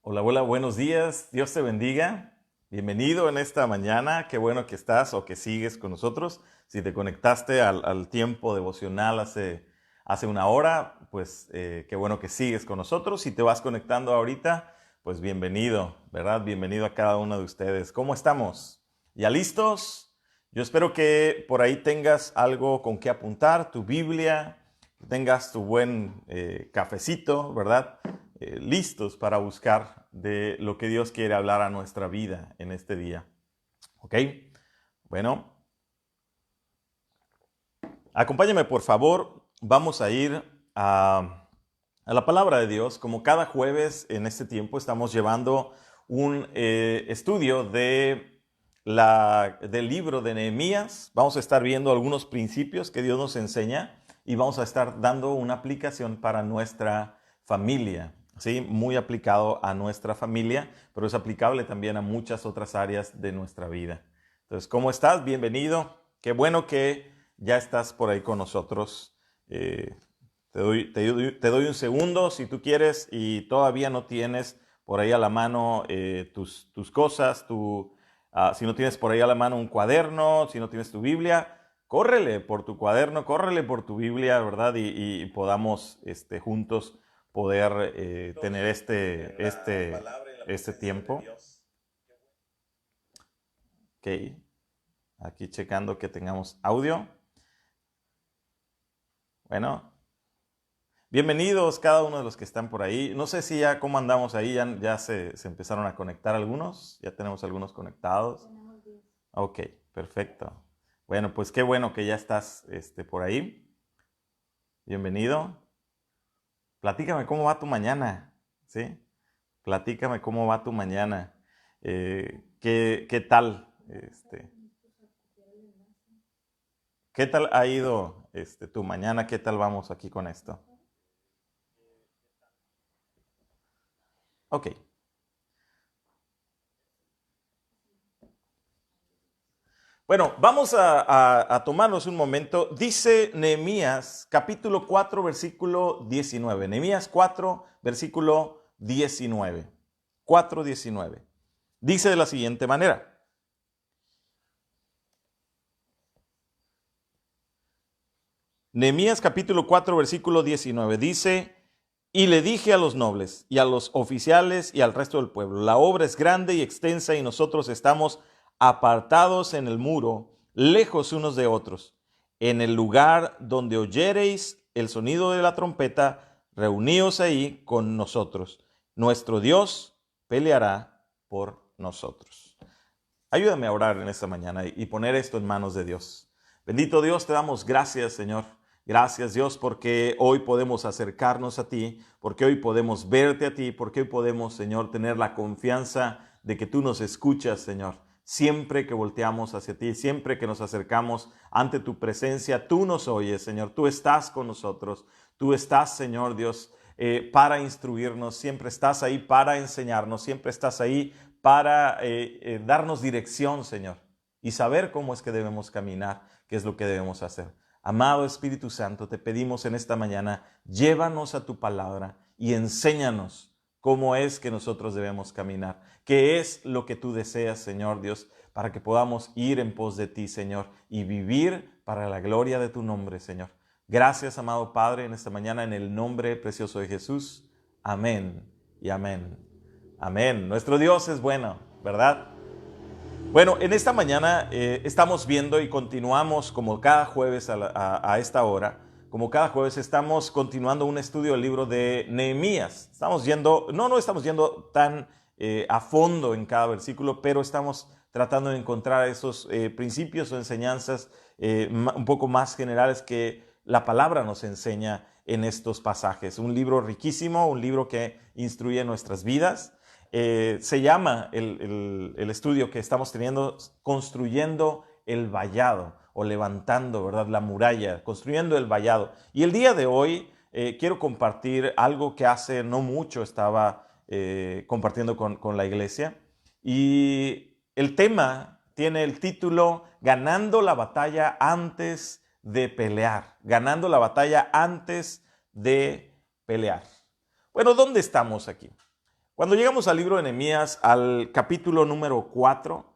Hola, hola, buenos días. Dios te bendiga. Bienvenido en esta mañana. Qué bueno que estás o que sigues con nosotros. Si te conectaste al tiempo devocional hace una hora, pues qué bueno que sigues con nosotros. Si te vas conectando ahorita, pues bienvenido, ¿verdad? Bienvenido a cada uno de ustedes. ¿Cómo estamos? ¿Ya listos? Yo espero que por ahí tengas algo con qué apuntar, tu Biblia, que tengas tu buen cafecito, ¿verdad? Listos para buscar de lo que Dios quiere hablar a nuestra vida en este día. ¿Ok? Bueno, acompáñame por favor. Vamos a ir a la palabra de Dios. Como cada jueves en este tiempo estamos llevando un estudio del libro de Nehemías. Vamos a estar viendo algunos principios que Dios nos enseña y vamos a estar dando una aplicación para nuestra familia. ¿Sí? Muy aplicado a nuestra familia, pero es aplicable también a muchas otras áreas de nuestra vida. Entonces, ¿cómo estás? Bienvenido. Qué bueno que ya estás por ahí con nosotros. Te doy un segundo si tú quieres y todavía no tienes por ahí a la mano tus cosas, si no tienes por ahí a la mano un cuaderno, si no tienes tu Biblia, córrele por tu cuaderno, córrele por tu Biblia, ¿verdad? Y podamos juntos poder tener este tiempo. Ok, aquí checando que tengamos audio. Bueno, bienvenidos cada uno de los que están por ahí. No sé si ya cómo andamos ahí, ya se empezaron a conectar algunos, ya tenemos algunos conectados. Ok, perfecto. Bueno, pues qué bueno que ya estás por ahí. Bienvenido. Platícame cómo va tu mañana, ¿sí? Platícame cómo va tu mañana. ¿Qué tal? ¿Qué tal ha ido tu mañana? ¿Qué tal vamos aquí con esto? Ok. Bueno, vamos a tomarnos un momento. Dice Nehemías capítulo 4, versículo 19. Nehemías 4, versículo 19. 4:19. Dice de la siguiente manera. Nehemías capítulo 4, versículo 19. Dice, y le dije a los nobles y a los oficiales y al resto del pueblo, la obra es grande y extensa y nosotros estamos apartados en el muro, lejos unos de otros. En el lugar donde oyereis el sonido de la trompeta, reuníos ahí con nosotros. Nuestro Dios peleará por nosotros. Ayúdame a orar en esta mañana y poner esto en manos de Dios. Bendito Dios, te damos gracias, Señor. Gracias, Dios, porque hoy podemos acercarnos a ti, porque hoy podemos verte a ti, porque hoy podemos, Señor, tener la confianza de que tú nos escuchas, Señor. Siempre que volteamos hacia ti, siempre que nos acercamos ante tu presencia, tú nos oyes, Señor. Tú estás con nosotros. Tú estás, Señor Dios, para instruirnos. Siempre estás ahí para enseñarnos. Siempre estás ahí para darnos dirección, Señor, y saber cómo es que debemos caminar, qué es lo que debemos hacer. Amado Espíritu Santo, te pedimos en esta mañana, llévanos a tu palabra y enséñanos cómo es que nosotros debemos caminar, qué es lo que tú deseas, Señor Dios, para que podamos ir en pos de ti, Señor, y vivir para la gloria de tu nombre, Señor. Gracias, amado Padre, en esta mañana, en el nombre precioso de Jesús. Amén y amén. Amén. Nuestro Dios es bueno, ¿verdad? Bueno, en esta mañana estamos viendo y continuamos como cada jueves a esta hora. Como cada jueves estamos continuando un estudio del libro de Nehemías. Estamos yendo, no estamos yendo tan a fondo en cada versículo, pero estamos tratando de encontrar esos principios o enseñanzas un poco más generales que la palabra nos enseña en estos pasajes. Un libro riquísimo, un libro que instruye nuestras vidas. Se llama el estudio que estamos teniendo Construyendo el Vallado o levantando, ¿verdad? La muralla, construyendo el vallado. Y el día de hoy quiero compartir algo que hace no mucho estaba compartiendo con la iglesia. Y el tema tiene el título Ganando la batalla antes de pelear. Ganando la batalla antes de pelear. Bueno, ¿dónde estamos aquí? Cuando llegamos al libro de Nehemías, al capítulo número 4,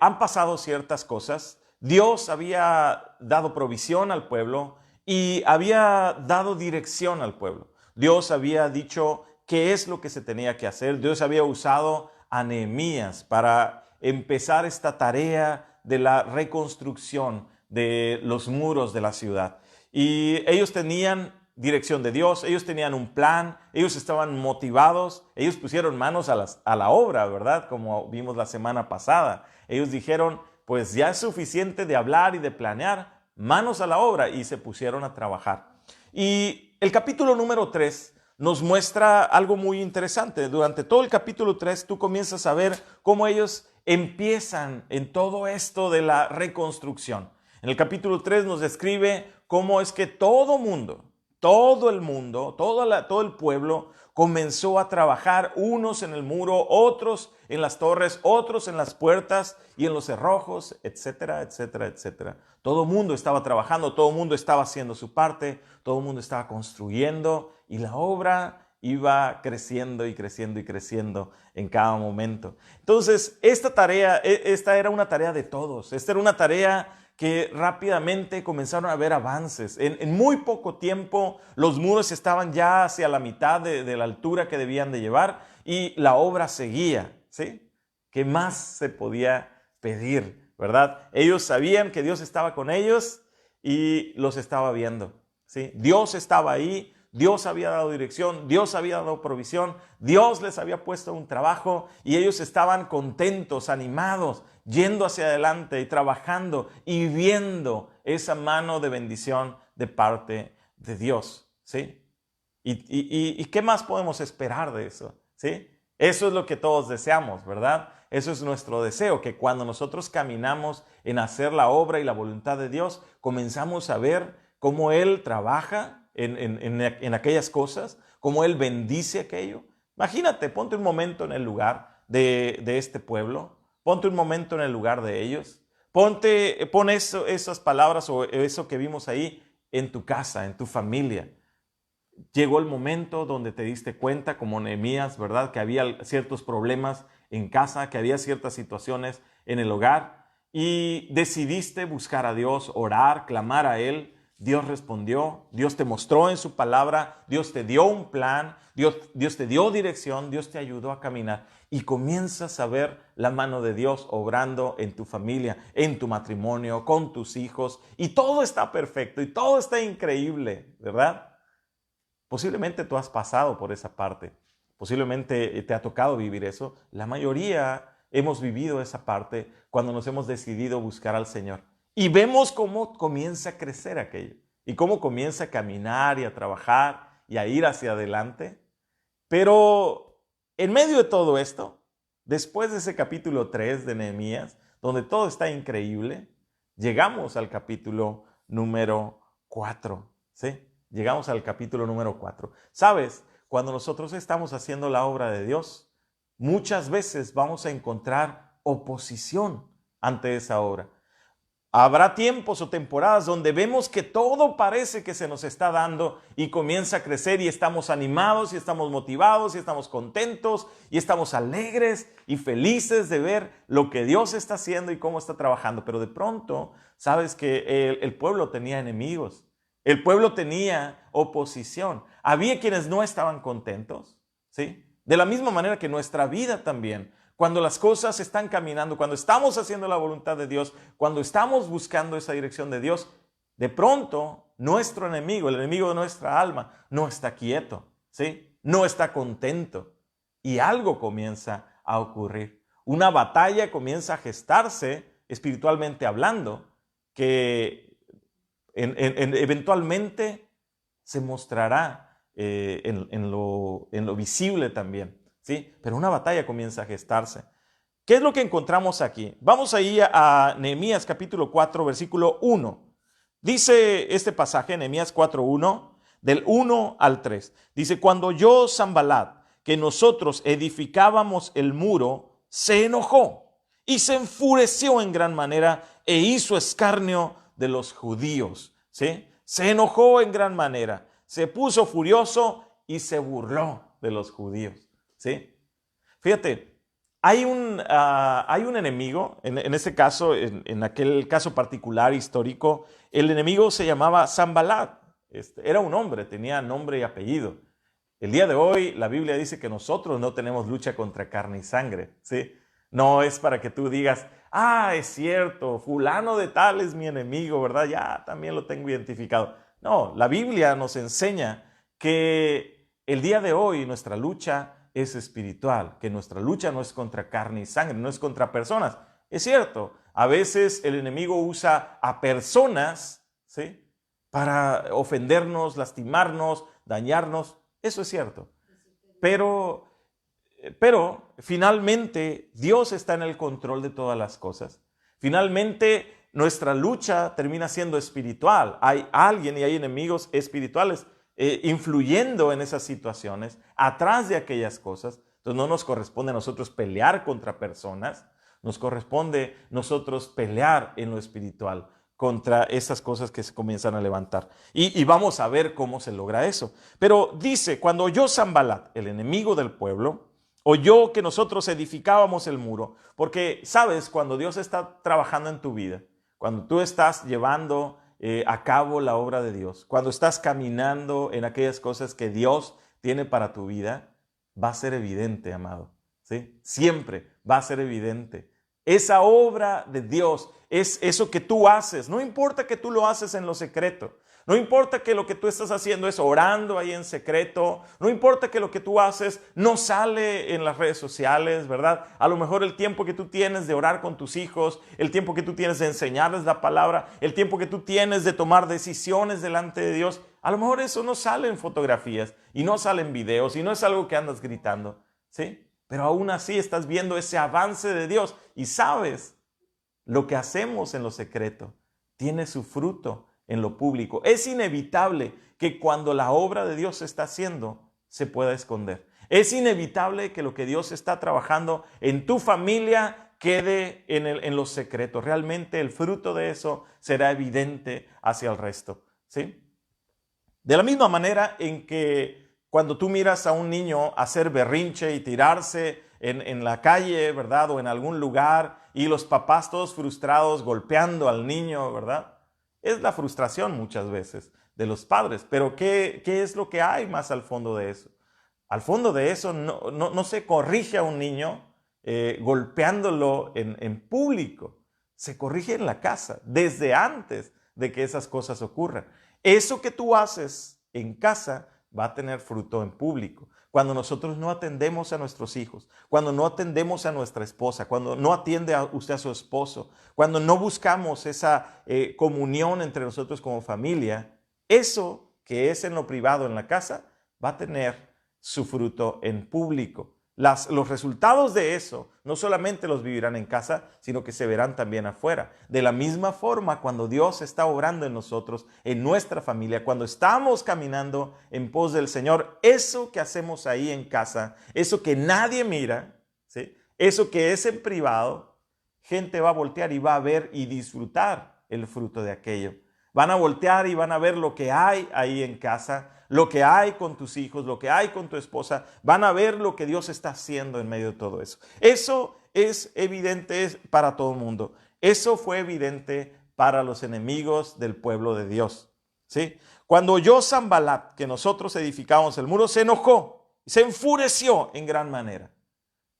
han pasado ciertas cosas. Dios había dado provisión al pueblo y había dado dirección al pueblo. Dios había dicho qué es lo que se tenía que hacer. Dios había usado a Nehemías para empezar esta tarea de la reconstrucción de los muros de la ciudad. Y ellos tenían dirección de Dios, ellos tenían un plan, ellos estaban motivados, ellos pusieron manos a la obra, ¿verdad? Como vimos la semana pasada. Ellos dijeron, pues ya es suficiente de hablar y de planear, manos a la obra, y se pusieron a trabajar. Y el capítulo número 3 nos muestra algo muy interesante. Durante todo el capítulo 3 tú comienzas a ver cómo ellos empiezan en todo esto de la reconstrucción. En el capítulo 3 nos describe cómo es que todo el mundo, todo el pueblo comenzó a trabajar, unos en el muro, otros en las torres, otros en las puertas y en los cerrojos, etcétera, etcétera, etcétera. Todo el mundo estaba trabajando, todo el mundo estaba haciendo su parte, todo el mundo estaba construyendo y la obra iba creciendo y creciendo y creciendo en cada momento. Entonces, esta era una tarea de todos. Esta era una tarea que rápidamente comenzaron a haber avances. En muy poco tiempo los muros estaban ya hacia la mitad de la altura que debían de llevar y la obra seguía, ¿sí? ¿Qué más se podía pedir, verdad? Ellos sabían que Dios estaba con ellos y los estaba viendo, ¿sí? Dios estaba ahí, Dios había dado dirección, Dios había dado provisión, Dios les había puesto un trabajo y ellos estaban contentos, animados, yendo hacia adelante y trabajando y viendo esa mano de bendición de parte de Dios, ¿sí? ¿Y qué más podemos esperar de eso? ¿Sí? Eso es lo que todos deseamos, ¿verdad? Eso es nuestro deseo, que cuando nosotros caminamos en hacer la obra y la voluntad de Dios, comenzamos a ver cómo Él trabaja en aquellas cosas, cómo Él bendice aquello. Imagínate, ponte un momento en el lugar de este pueblo. Ponte un momento en el lugar de ellos. Pon esas palabras o eso que vimos ahí en tu casa, en tu familia. Llegó el momento donde te diste cuenta, como Nehemías, ¿verdad? Que había ciertos problemas en casa, que había ciertas situaciones en el hogar y decidiste buscar a Dios, orar, clamar a Él. Dios respondió, Dios te mostró en su palabra, Dios te dio un plan, Dios te dio dirección, Dios te ayudó a caminar y comienzas a ver la mano de Dios obrando en tu familia, en tu matrimonio, con tus hijos y todo está perfecto y todo está increíble, ¿verdad? Posiblemente tú has pasado por esa parte, posiblemente te ha tocado vivir eso. La mayoría hemos vivido esa parte cuando nos hemos decidido buscar al Señor. Y vemos cómo comienza a crecer aquello y cómo comienza a caminar y a trabajar y a ir hacia adelante. Pero en medio de todo esto, después de ese capítulo 3 de Nehemías, donde todo está increíble, llegamos al capítulo número 4, ¿sí? Llegamos al capítulo número 4. ¿Sabes? Cuando nosotros estamos haciendo la obra de Dios, muchas veces vamos a encontrar oposición ante esa obra. Habrá tiempos o temporadas donde vemos que todo parece que se nos está dando y comienza a crecer y estamos animados y estamos motivados y estamos contentos y estamos alegres y felices de ver lo que Dios está haciendo y cómo está trabajando. Pero de pronto, sabes que el pueblo tenía enemigos, el pueblo tenía oposición. Había quienes no estaban contentos, ¿sí? De la misma manera que nuestra vida también. Cuando las cosas están caminando, cuando estamos haciendo la voluntad de Dios, cuando estamos buscando esa dirección de Dios, de pronto nuestro enemigo, el enemigo de nuestra alma, no está quieto, ¿sí? No está contento y algo comienza a ocurrir. Una batalla comienza a gestarse, espiritualmente hablando, que eventualmente se mostrará en lo visible también. ¿Sí? Pero una batalla comienza a gestarse. ¿Qué es lo que encontramos aquí? Vamos ahí a Nehemías capítulo 4, versículo 1. Dice este pasaje, Nehemías 4:1, del 1 al 3. Dice, cuando oyó Sanballat que nosotros edificábamos el muro, se enojó y se enfureció en gran manera e hizo escarnio de los judíos. ¿Sí? Se enojó en gran manera, se puso furioso y se burló de los judíos. ¿sí? Fíjate, hay un enemigo, en este caso, en aquel caso particular histórico, el enemigo se llamaba Sanbalat. Era un hombre, tenía nombre y apellido. El día de hoy la Biblia dice que nosotros no tenemos lucha contra carne y sangre, ¿sí? No es para que tú digas, es cierto, fulano de tal es mi enemigo, ¿verdad? Ya también lo tengo identificado. No, la Biblia nos enseña que el día de hoy nuestra lucha es espiritual, que nuestra lucha no es contra carne y sangre, no es contra personas. Es cierto, a veces el enemigo usa a personas, ¿sí?, para ofendernos, lastimarnos, dañarnos. Eso es cierto. Pero finalmente Dios está en el control de todas las cosas. Finalmente nuestra lucha termina siendo espiritual. Hay alguien y hay enemigos espirituales influyendo en esas situaciones, atrás de aquellas cosas. Entonces no nos corresponde a nosotros pelear contra personas, nos corresponde a nosotros pelear en lo espiritual contra esas cosas que se comienzan a levantar. Y vamos a ver cómo se logra eso. Pero dice, cuando oyó Sanbalat, el enemigo del pueblo, oyó que nosotros edificábamos el muro, porque sabes, cuando Dios está trabajando en tu vida, cuando tú estás llevando a cabo la obra de Dios, cuando estás caminando en aquellas cosas que Dios tiene para tu vida, va a ser evidente, amado, ¿sí? Siempre va a ser evidente. Esa obra de Dios es eso que tú haces. No importa que tú lo haces en lo secreto. No importa que lo que tú estás haciendo es orando ahí en secreto. No importa que lo que tú haces no sale en las redes sociales, ¿verdad? A lo mejor el tiempo que tú tienes de orar con tus hijos, el tiempo que tú tienes de enseñarles la palabra, el tiempo que tú tienes de tomar decisiones delante de Dios, a lo mejor eso no sale en fotografías y no sale en videos y no es algo que andas gritando, ¿sí? Pero aún así estás viendo ese avance de Dios y sabes, lo que hacemos en lo secreto tiene su fruto en lo público. Es inevitable que cuando la obra de Dios se está haciendo, se pueda esconder. Es inevitable que lo que Dios está trabajando en tu familia quede en lo secreto. Realmente el fruto de eso será evidente hacia el resto, ¿sí? De la misma manera en que cuando tú miras a un niño hacer berrinche y tirarse en la calle, ¿verdad? O en algún lugar y los papás todos frustrados golpeando al niño, ¿verdad? Es la frustración muchas veces de los padres. Pero ¿qué es lo que hay más al fondo de eso? Al fondo de eso no se corrige a un niño golpeándolo en público. Se corrige en la casa, desde antes de que esas cosas ocurran. Eso que tú haces en casa va a tener fruto en público. Cuando nosotros no atendemos a nuestros hijos, cuando no atendemos a nuestra esposa, cuando no atiende a usted a su esposo, cuando no buscamos esa comunión entre nosotros como familia, eso que es en lo privado en la casa va a tener su fruto en público. Los resultados de eso no solamente los vivirán en casa, sino que se verán también afuera. De la misma forma, cuando Dios está obrando en nosotros, en nuestra familia, cuando estamos caminando en pos del Señor, eso que hacemos ahí en casa, eso que nadie mira, ¿sí?, eso que es en privado, gente va a voltear y va a ver y disfrutar el fruto de aquello. Van a voltear y van a ver lo que hay ahí en casa, lo que hay con tus hijos, lo que hay con tu esposa. Van a ver lo que Dios está haciendo en medio de todo eso. Eso es evidente para todo el mundo. Eso fue evidente para los enemigos del pueblo de Dios, ¿sí? Cuando oyó Sanbalat que nosotros edificábamos el muro, se enojó, se enfureció en gran manera.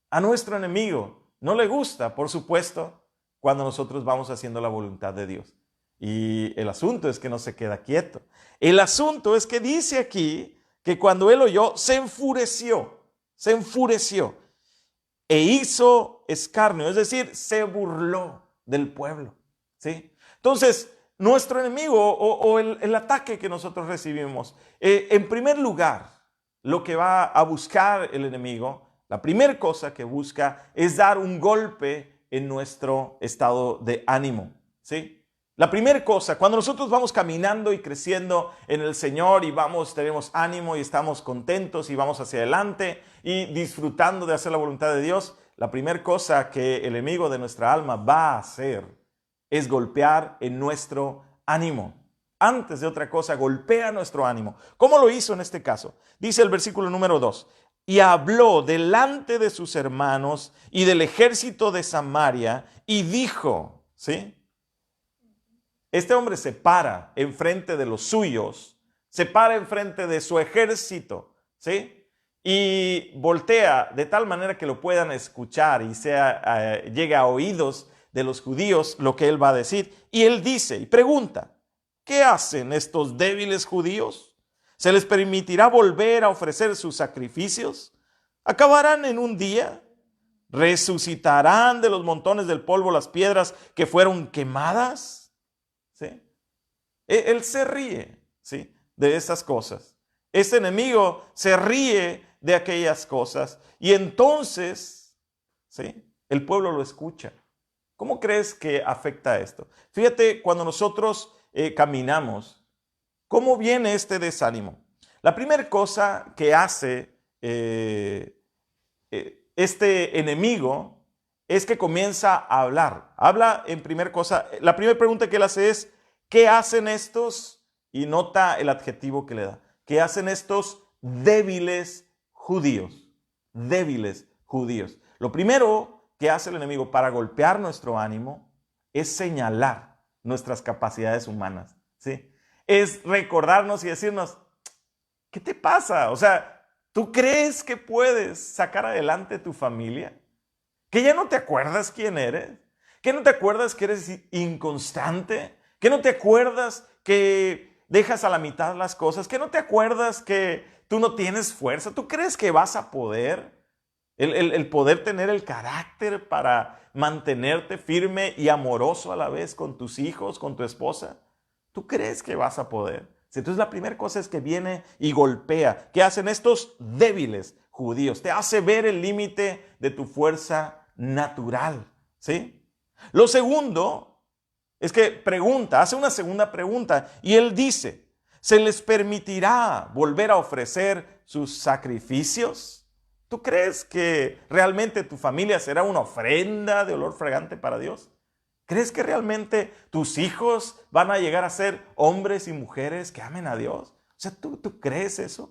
A nuestro enemigo no le gusta, por supuesto, cuando nosotros vamos haciendo la voluntad de Dios. Y el asunto es que no se queda quieto. El asunto es que dice aquí que cuando él oyó, se enfureció e hizo escarnio, es decir, se burló del pueblo, ¿sí? Entonces, nuestro enemigo o el ataque que nosotros recibimos, en primer lugar, lo que va a buscar el enemigo, la primera cosa que busca es dar un golpe en nuestro estado de ánimo, ¿sí? La primera cosa, cuando nosotros vamos caminando y creciendo en el Señor y tenemos ánimo y estamos contentos y vamos hacia adelante y disfrutando de hacer la voluntad de Dios, la primera cosa que el enemigo de nuestra alma va a hacer es golpear en nuestro ánimo. Antes de otra cosa, golpea nuestro ánimo. ¿Cómo lo hizo en este caso? Dice el versículo número 2. y habló delante de sus hermanos y del ejército de Samaria y dijo, ¿sí? Este hombre se para enfrente de los suyos, se para enfrente de su ejército, ¿sí? Y voltea de tal manera que lo puedan escuchar y llegue a oídos de los judíos lo que él va a decir. Y él dice y pregunta, ¿qué hacen estos débiles judíos? ¿Se les permitirá volver a ofrecer sus sacrificios? ¿Acabarán en un día? ¿Resucitarán de los montones del polvo las piedras que fueron quemadas? ¿Sí? Él se ríe, ¿sí?, de esas cosas. Este enemigo se ríe de aquellas cosas y entonces, ¿sí?, el pueblo lo escucha. ¿Cómo crees que afecta esto? Fíjate, cuando nosotros caminamos, ¿cómo viene este desánimo? La primera cosa que hace este enemigo es que comienza a hablar. Habla en primera cosa, la primera pregunta que él hace es, ¿qué hacen estos? Y nota el adjetivo que le da. ¿Qué hacen estos débiles judíos? Débiles judíos. Lo primero que hace el enemigo para golpear nuestro ánimo es señalar nuestras capacidades humanas, ¿sí? Es recordarnos y decirnos, ¿qué te pasa? O sea, ¿tú crees que puedes sacar adelante tu familia? ¿Que ya no te acuerdas quién eres? ¿Que no te acuerdas que eres inconstante? ¿Que no te acuerdas que dejas a la mitad las cosas? ¿Que no te acuerdas que tú no tienes fuerza? ¿Tú crees que vas a poder? El poder tener el carácter para mantenerte firme y amoroso a la vez con tus hijos, con tu esposa. ¿Tú crees que vas a poder? Entonces la primera cosa es que viene y golpea. ¿Qué hacen estos débiles judíos? Te hace ver el límite de tu fuerza natural, ¿sí? Lo segundo es que pregunta, hace una segunda pregunta y él dice, ¿se les permitirá volver a ofrecer sus sacrificios? ¿Tú crees que realmente tu familia será una ofrenda de olor fragante para Dios? ¿Crees que realmente tus hijos van a llegar a ser hombres y mujeres que amen a Dios? O sea, ¿tú crees eso?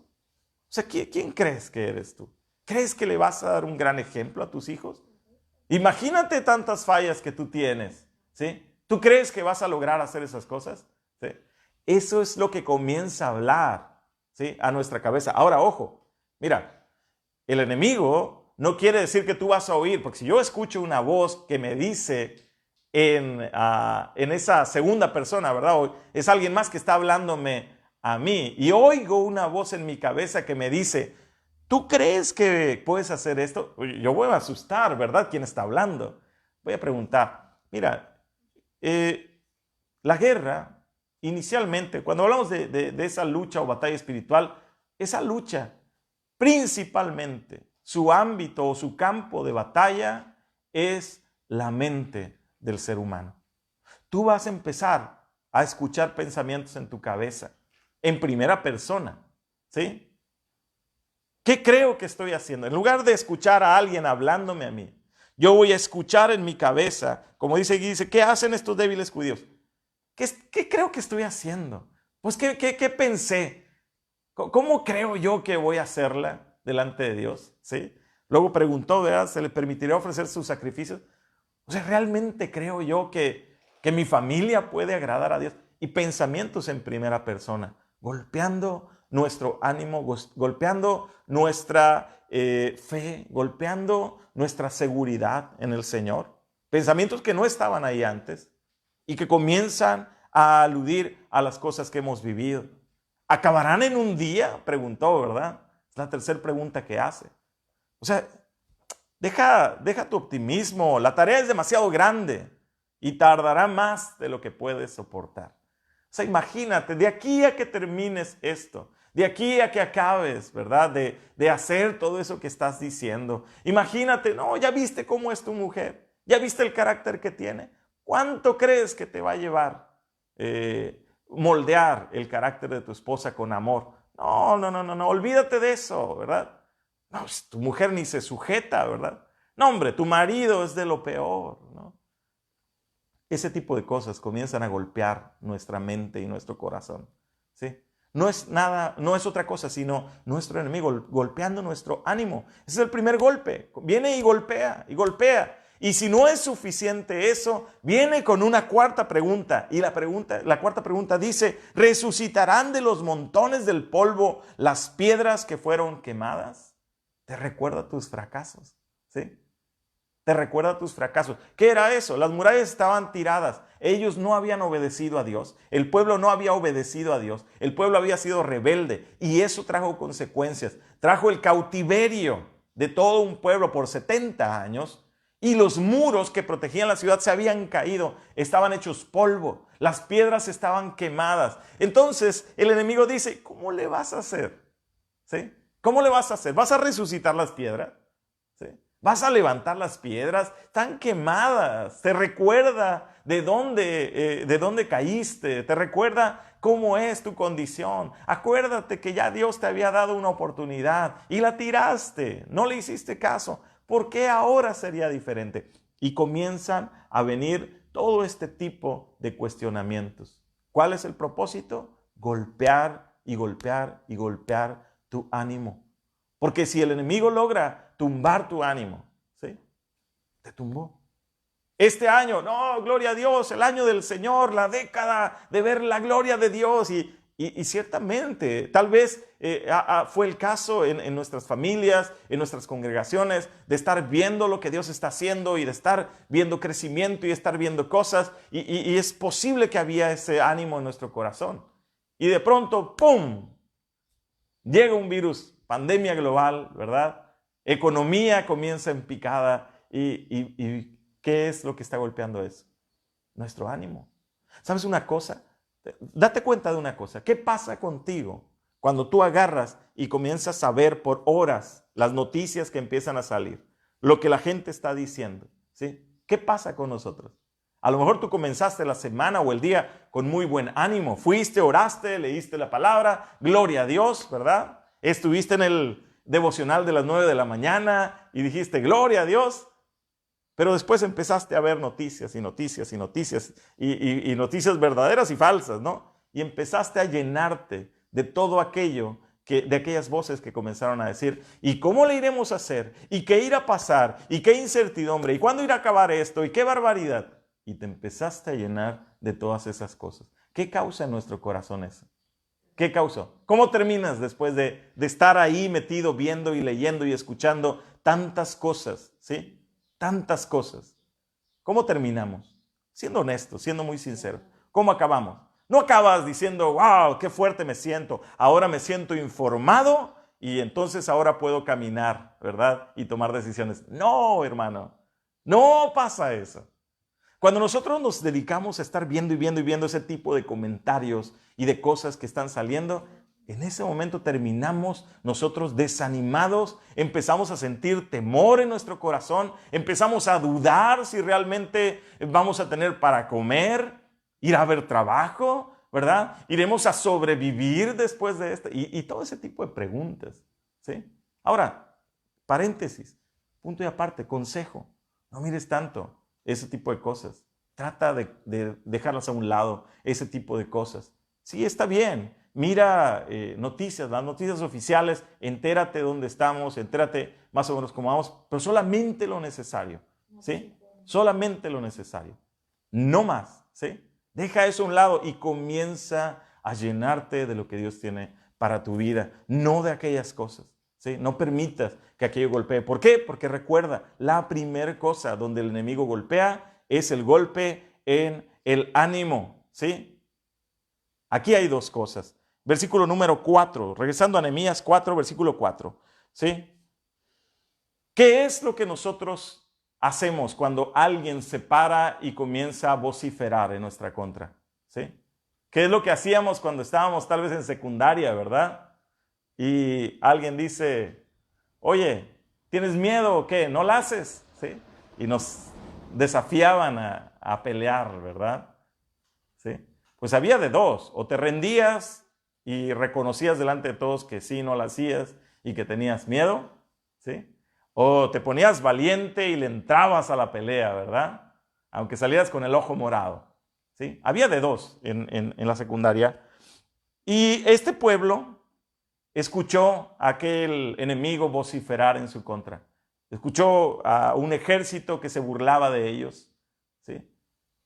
O sea, ¿quién crees que eres tú? ¿Crees que le vas a dar un gran ejemplo a tus hijos? Imagínate tantas fallas que tú tienes, ¿sí? ¿Tú crees que vas a lograr hacer esas cosas? ¿Sí? Eso es lo que comienza a hablar, ¿sí?, a nuestra cabeza. Ahora, ojo, mira, el enemigo no quiere decir que tú vas a oír, porque si yo escucho una voz que me dice en esa segunda persona, ¿verdad? Es alguien más que está hablándome a mí y oigo una voz en mi cabeza que me dice, ¿tú crees que puedes hacer esto? Yo voy a asustar, ¿verdad? ¿Quién está hablando? Voy a preguntar, mira, la guerra, inicialmente, cuando hablamos de esa lucha o batalla espiritual, esa lucha, principalmente, su ámbito o su campo de batalla es la mente del ser humano. Tú vas a empezar a escuchar pensamientos en tu cabeza, en primera persona, ¿sí? ¿Qué creo que estoy haciendo? En lugar de escuchar a alguien hablándome a mí, yo voy a escuchar en mi cabeza, como dice, ¿qué hacen estos débiles judíos? ¿Qué creo que estoy haciendo? Pues, ¿qué pensé? ¿Cómo creo yo que voy a hacerla delante de Dios? ¿Sí? Luego preguntó, ¿verdad? ¿Se le permitirá ofrecer sus sacrificios? O sea, ¿realmente creo yo que mi familia puede agradar a Dios? Y pensamientos en primera persona, golpeando nuestro ánimo, golpeando nuestra fe, golpeando nuestra seguridad en el Señor. Pensamientos que no estaban ahí antes y que comienzan a aludir a las cosas que hemos vivido. ¿Acabarán en un día? Preguntó, ¿verdad? Es la tercera pregunta que hace. O sea, deja tu optimismo. La tarea es demasiado grande y tardará más de lo que puedes soportar. O sea, imagínate, de aquí a que termines esto, de aquí a que acabes, ¿verdad? De hacer todo eso que estás diciendo. Imagínate, no, ya viste cómo es tu mujer, ya viste el carácter que tiene. ¿Cuánto crees que te va a llevar moldear el carácter de tu esposa con amor? No, olvídate de eso, ¿verdad? No, pues, tu mujer ni se sujeta, ¿verdad? No, hombre, tu marido es de lo peor, ¿no? Ese tipo de cosas comienzan a golpear nuestra mente y nuestro corazón, ¿sí? no es nada, no es otra cosa, sino nuestro enemigo golpeando nuestro ánimo. Ese es el primer golpe. Viene y golpea, y golpea. Y si no es suficiente eso, viene con una cuarta pregunta. Y la cuarta pregunta dice, ¿resucitarán de los montones del polvo las piedras que fueron quemadas? Te recuerda tus fracasos, ¿sí? Te recuerda tus fracasos. ¿Qué era eso? Las murallas estaban tiradas. Ellos no habían obedecido a Dios. El pueblo no había obedecido a Dios. El pueblo había sido rebelde. Y eso trajo consecuencias. Trajo el cautiverio de todo un pueblo por 70 años. Y los muros que protegían la ciudad se habían caído. Estaban hechos polvo. Las piedras estaban quemadas. Entonces el enemigo dice, ¿cómo le vas a hacer? ¿Sí? ¿Cómo le vas a hacer? ¿Vas a resucitar las piedras? ¿Sí? ¿Vas a levantar las piedras? Están quemadas. Te recuerda de dónde caíste. Te recuerda cómo es tu condición. Acuérdate que ya Dios te había dado una oportunidad y la tiraste. No le hiciste caso. ¿Por qué ahora sería diferente? Y comienzan a venir todo este tipo de cuestionamientos. ¿Cuál es el propósito? Golpear y golpear y golpear tu ánimo. Porque si el enemigo logra tumbar tu ánimo, ¿sí? Te tumbó. Este año, no, gloria a Dios, el año del Señor, la década de ver la gloria de Dios. Y ciertamente, tal vez fue el caso en nuestras familias, en nuestras congregaciones, de estar viendo lo que Dios está haciendo y de estar viendo crecimiento y estar viendo cosas. Y es posible que había ese ánimo en nuestro corazón. Y de pronto, ¡pum!, llega un virus, pandemia global, ¿verdad? Economía comienza en picada. ¿Y qué es lo que está golpeando eso? Nuestro ánimo. ¿Sabes una cosa? Date cuenta de una cosa. ¿Qué pasa contigo cuando tú agarras y comienzas a ver por horas las noticias que empiezan a salir? Lo que la gente está diciendo, ¿sí? ¿Qué pasa con nosotros? A lo mejor tú comenzaste la semana o el día con muy buen ánimo. Fuiste, oraste, leíste la palabra, gloria a Dios, ¿verdad? Estuviste en el devocional de las 9 de la mañana y dijiste, gloria a Dios. Pero después empezaste a ver noticias y noticias y noticias y noticias verdaderas y falsas, ¿no? Y empezaste a llenarte de todo aquello, de aquellas voces que comenzaron a decir, ¿y cómo le iremos a hacer? ¿Y qué irá a pasar? ¿Y qué incertidumbre? ¿Y cuándo irá a acabar esto? ¿Y qué barbaridad? Y te empezaste a llenar de todas esas cosas. ¿Qué causa en nuestro corazón eso? ¿Qué causó? ¿Cómo terminas después de estar ahí metido viendo y leyendo y escuchando tantas cosas, ¿sí? Tantas cosas. ¿Cómo terminamos? Siendo honestos, siendo muy sinceros. ¿Cómo acabamos? No acabas diciendo, wow, qué fuerte me siento. Ahora me siento informado y entonces ahora puedo caminar, ¿verdad? Y tomar decisiones. No, hermano. No pasa eso. Cuando nosotros nos dedicamos a estar viendo y viendo y viendo ese tipo de comentarios y de cosas que están saliendo, en ese momento terminamos nosotros desanimados, empezamos a sentir temor en nuestro corazón, empezamos a dudar si realmente vamos a tener para comer, ir a ver trabajo, ¿verdad? Iremos a sobrevivir después de esto y todo ese tipo de preguntas, ¿sí? Ahora, paréntesis, punto y aparte, consejo, no mires tanto ese tipo de cosas, trata de dejarlas a un lado, ese tipo de cosas. Sí, está bien. Mira noticias, las noticias oficiales, entérate dónde estamos, entérate más o menos cómo vamos, pero solamente lo necesario, ¿sí? Solamente lo necesario, no más, ¿sí? Deja eso a un lado y comienza a llenarte de lo que Dios tiene para tu vida, no de aquellas cosas, ¿sí? No permitas que aquello golpee. ¿Por qué? Porque recuerda, la primera cosa donde el enemigo golpea es el golpe en el ánimo, ¿sí? Aquí hay dos cosas. Versículo número 4, regresando a Nehemías 4, versículo 4, ¿sí? ¿Qué es lo que nosotros hacemos cuando alguien se para y comienza a vociferar en nuestra contra? ¿Sí? ¿Qué es lo que hacíamos cuando estábamos tal vez en secundaria, verdad? Y alguien dice, oye, ¿tienes miedo o qué? ¿No la haces? ¿Sí? Y nos desafiaban a pelear, ¿verdad? ¿Sí? Pues había de dos, o te rendías y reconocías delante de todos que sí, no la hacías y que tenías miedo, ¿sí? O te ponías valiente y le entrabas a la pelea, ¿verdad? Aunque salieras con el ojo morado, ¿sí? Había de dos en la secundaria. Y este pueblo escuchó a aquel enemigo vociferar en su contra. Escuchó a un ejército que se burlaba de ellos, ¿sí?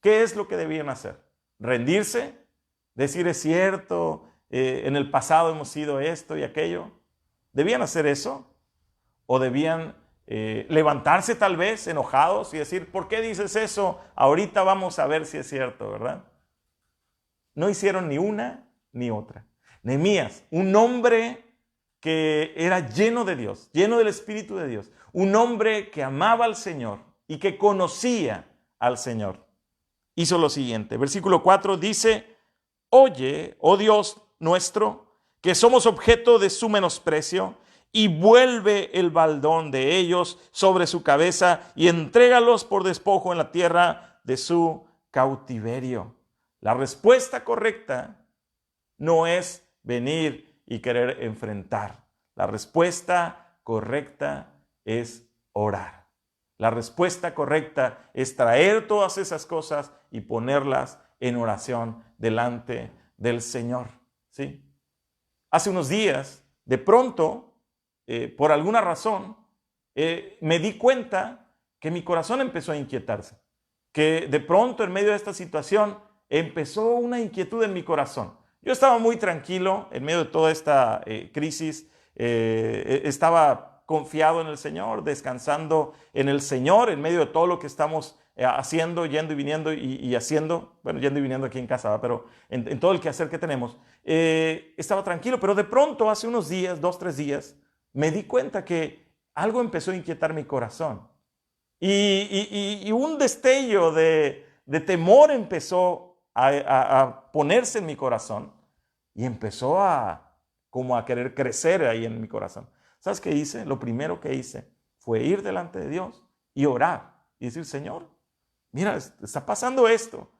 ¿Qué es lo que debían hacer? ¿Rendirse? ¿Decir es cierto? En el pasado hemos sido esto y aquello. ¿Debían hacer eso? ¿O debían levantarse tal vez enojados y decir, ¿por qué dices eso? Ahorita vamos a ver si es cierto, ¿verdad? No hicieron ni una ni otra. Nehemías, un hombre que era lleno de Dios, lleno del Espíritu de Dios, un hombre que amaba al Señor y que conocía al Señor, hizo lo siguiente. Versículo 4 dice, oye, oh Dios nuestro, que somos objeto de su menosprecio, y vuelve el baldón de ellos sobre su cabeza y entrégalos por despojo en la tierra de su cautiverio. La respuesta correcta no es venir y querer enfrentar. La respuesta correcta es orar. La respuesta correcta es traer todas esas cosas y ponerlas en oración delante del Señor, ¿sí? Hace unos días, de pronto, por alguna razón, me di cuenta que mi corazón empezó a inquietarse. Que de pronto, en medio de esta situación, empezó una inquietud en mi corazón. Yo estaba muy tranquilo en medio de toda esta crisis. Estaba confiado en el Señor, descansando en el Señor, en medio de todo lo que estamos haciendo, yendo y viniendo y haciendo, bueno, yendo y viniendo aquí en casa, ¿verdad? Pero en todo el quehacer que tenemos, estaba tranquilo, pero de pronto, hace unos días, 2, 3 días, me di cuenta que algo empezó a inquietar mi corazón. Y un destello de temor empezó a ponerse en mi corazón y empezó como a querer crecer ahí en mi corazón. ¿Sabes qué hice? Lo primero que hice fue ir delante de Dios y orar y decir, Señor, mira, está pasando esto.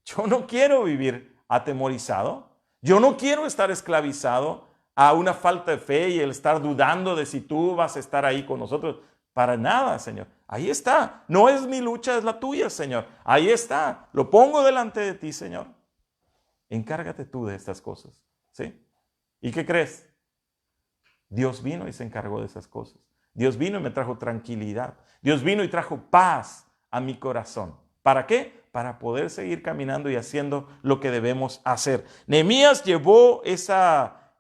Yo no quiero vivir atemorizado. Yo no quiero estar esclavizado a una falta de fe y el estar dudando de si tú vas a estar ahí con nosotros. Para nada, Señor. Ahí está. No es mi lucha, es la tuya, Señor. Ahí está. Lo pongo delante de ti, Señor. Encárgate tú de estas cosas, ¿sí? ¿Y qué crees? Dios vino y se encargó de esas cosas. Dios vino y me trajo tranquilidad. Dios vino y trajo paz a mi corazón. ¿Para qué? Para poder seguir caminando y haciendo lo que debemos hacer. Nehemías llevó esta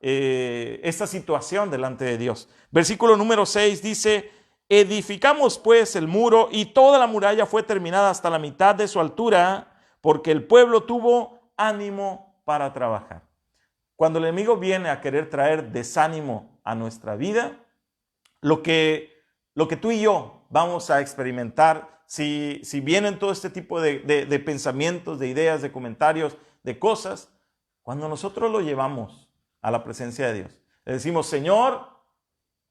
situación delante de Dios. Versículo número 6 dice, edificamos pues el muro y toda la muralla fue terminada hasta la mitad de su altura, porque el pueblo tuvo ánimo para trabajar. Cuando el enemigo viene a querer traer desánimo a nuestra vida, lo que tú y yo vamos a experimentar, si vienen todo este tipo de pensamientos, de ideas, de comentarios, de cosas, cuando nosotros lo llevamos a la presencia de Dios, le decimos, Señor,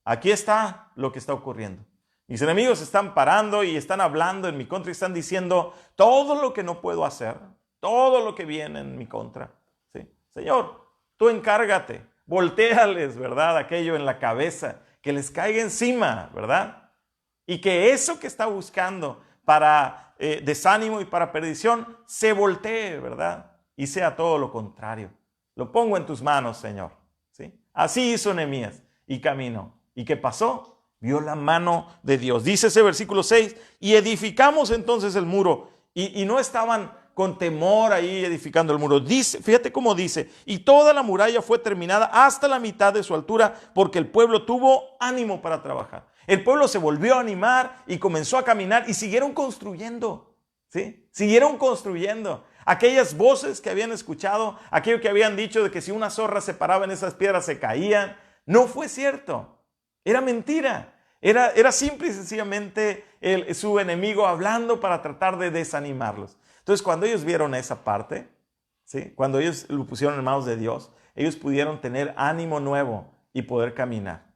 aquí está lo que está ocurriendo. Mis enemigos están parando y están hablando en mi contra y están diciendo todo lo que no puedo hacer, todo lo que viene en mi contra, ¿sí? Señor, tú encárgate, voltéales, ¿verdad? Aquello en la cabeza, que les caiga encima, ¿verdad? Y que eso que está buscando para desánimo y para perdición se voltee, ¿verdad? Y sea todo lo contrario. Lo pongo en tus manos, Señor, ¿sí? Así hizo Nehemías y caminó. ¿Y qué pasó? Vio la mano de Dios. Dice ese versículo 6, y edificamos entonces el muro. Y no estaban con temor ahí edificando el muro. Dice, fíjate cómo dice, y toda la muralla fue terminada hasta la mitad de su altura, porque el pueblo tuvo ánimo para trabajar. El pueblo se volvió a animar y comenzó a caminar y siguieron construyendo, ¿sí? Siguieron construyendo. Aquellas voces que habían escuchado, aquello que habían dicho de que si una zorra se paraba en esas piedras se caían, no fue cierto. Era mentira. Era simple y sencillamente su enemigo hablando para tratar de desanimarlos. Entonces, cuando ellos vieron esa parte, ¿sí? Cuando ellos lo pusieron en manos de Dios, ellos pudieron tener ánimo nuevo y poder caminar.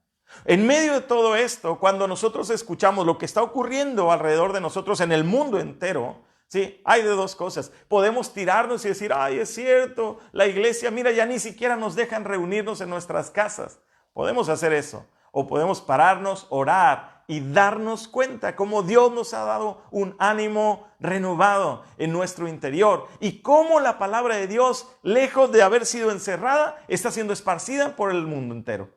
En medio de todo esto, cuando nosotros escuchamos lo que está ocurriendo alrededor de nosotros en el mundo entero, ¿sí? Hay de dos cosas. Podemos tirarnos y decir, ay, es cierto, la iglesia, mira, ya ni siquiera nos dejan reunirnos en nuestras casas. Podemos hacer eso. O podemos pararnos, orar y darnos cuenta cómo Dios nos ha dado un ánimo renovado en nuestro interior y cómo la palabra de Dios, lejos de haber sido encerrada, está siendo esparcida por el mundo entero,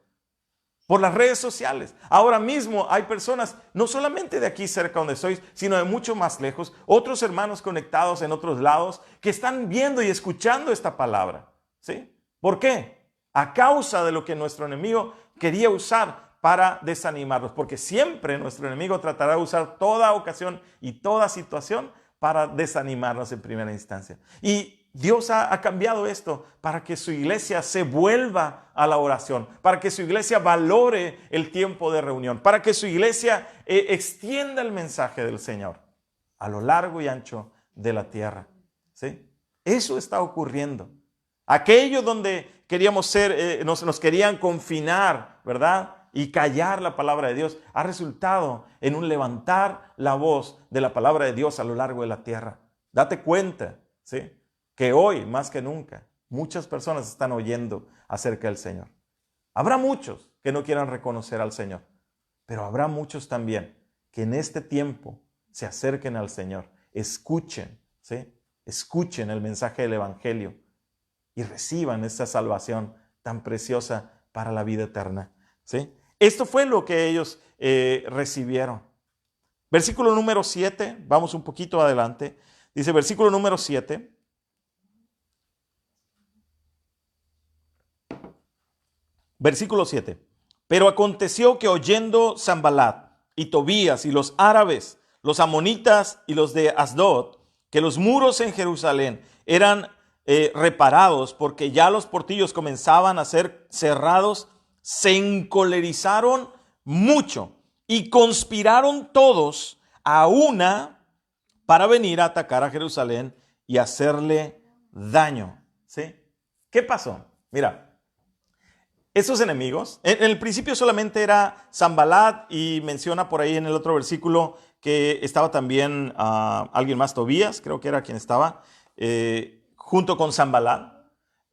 por las redes sociales. Ahora mismo hay personas, no solamente de aquí cerca donde estoy, sino de mucho más lejos, otros hermanos conectados en otros lados que están viendo y escuchando esta palabra, ¿sí? ¿Por qué? A causa de lo que nuestro enemigo quería usar para desanimarlos, porque siempre nuestro enemigo tratará de usar toda ocasión y toda situación para desanimarnos en primera instancia. Y Dios ha cambiado esto para que su iglesia se vuelva a la oración, para que su iglesia valore el tiempo de reunión, para que su iglesia extienda el mensaje del Señor a lo largo y ancho de la tierra, ¿sí? Eso está ocurriendo. Aquello donde queríamos ser, nos querían confinar, ¿verdad? Y callar la palabra de Dios ha resultado en un levantar la voz de la palabra de Dios a lo largo de la tierra. Date cuenta, ¿sí? Que hoy, más que nunca, muchas personas están oyendo acerca del Señor. Habrá muchos que no quieran reconocer al Señor, pero habrá muchos también que en este tiempo se acerquen al Señor, escuchen, ¿sí? Escuchen el mensaje del Evangelio y reciban esta salvación tan preciosa para la vida eterna, ¿sí? Esto fue lo que ellos recibieron. Versículo número 7, vamos un poquito adelante. Dice versículo número 7. Versículo 7. Pero aconteció que oyendo Sanballat y Tobías y los árabes, los amonitas y los de Asdod, que los muros en Jerusalén eran reparados porque ya los portillos comenzaban a ser cerrados, se encolerizaron mucho y conspiraron todos a una para venir a atacar a Jerusalén y hacerle daño, ¿sí? ¿Qué pasó? Mira, esos enemigos, en el principio solamente era Sanballat y menciona por ahí en el otro versículo que estaba también alguien más, Tobías, creo que era quien estaba, junto con Sanballat.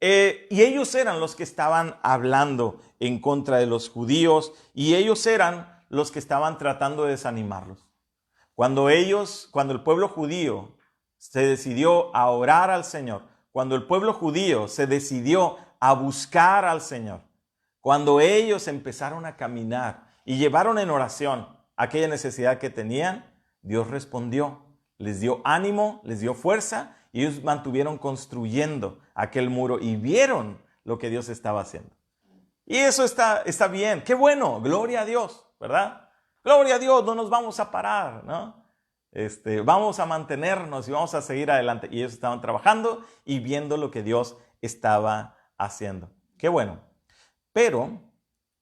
Y ellos eran los que estaban hablando en contra de los judíos y ellos eran los que estaban tratando de desanimarlos. Cuando el pueblo judío se decidió a orar al Señor, cuando el pueblo judío se decidió a buscar al Señor, cuando ellos empezaron a caminar y llevaron en oración aquella necesidad que tenían, Dios respondió, les dio ánimo, les dio fuerza y ellos mantuvieron construyendo aquel muro y vieron lo que Dios estaba haciendo. Y eso está bien, qué bueno, gloria a Dios, ¿verdad? Gloria a Dios, no nos vamos a parar, ¿no? Vamos a mantenernos y vamos a seguir adelante. Y ellos estaban trabajando y viendo lo que Dios estaba haciendo. Qué bueno. Pero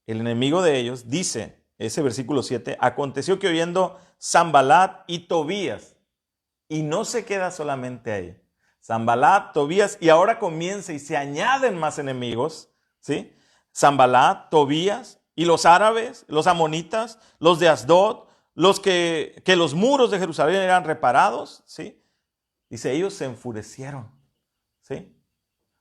el enemigo de ellos dice, ese versículo 7, aconteció que oyendo Sanballat y Tobías, y no se queda solamente ahí. Sanballat, Tobías, y ahora comienza y se añaden más enemigos, ¿sí? Sanballat, Tobías, y los árabes, los amonitas, los de Asdod, los que los muros de Jerusalén eran reparados, ¿sí? Dice, ellos se enfurecieron, ¿sí?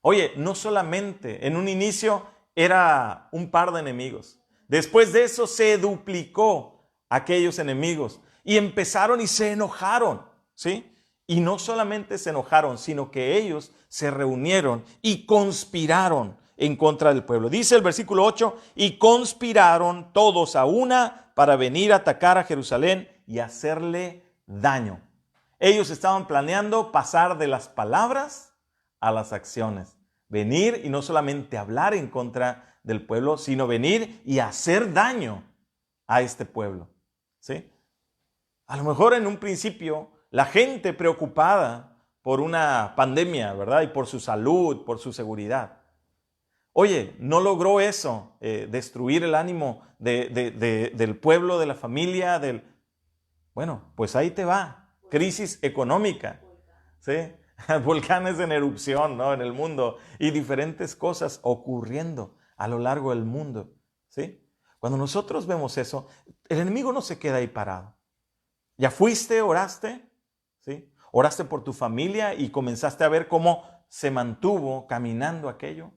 Oye, no solamente en un inicio era un par de enemigos. Después de eso se duplicó aquellos enemigos y empezaron y se enojaron, ¿sí? Y no solamente se enojaron, sino que ellos se reunieron y conspiraron en contra del pueblo. Dice el versículo 8, y conspiraron todos a una para venir a atacar a Jerusalén y hacerle daño. Ellos estaban planeando pasar de las palabras a las acciones. Venir y no solamente hablar en contra del pueblo, sino venir y hacer daño a este pueblo, ¿sí? A lo mejor en un principio la gente preocupada por una pandemia, ¿verdad? Y por su salud, por su seguridad. Oye, no logró eso, destruir el ánimo del pueblo, de la familia, Bueno, pues ahí te va. Crisis económica, ¿sí? Volcanes en erupción, ¿no? En el mundo y diferentes cosas ocurriendo a lo largo del mundo, ¿sí? Cuando nosotros vemos eso, el enemigo no se queda ahí parado. ¿Ya fuiste, oraste? ¿Sí? Oraste por tu familia y comenzaste a ver cómo se mantuvo caminando aquello.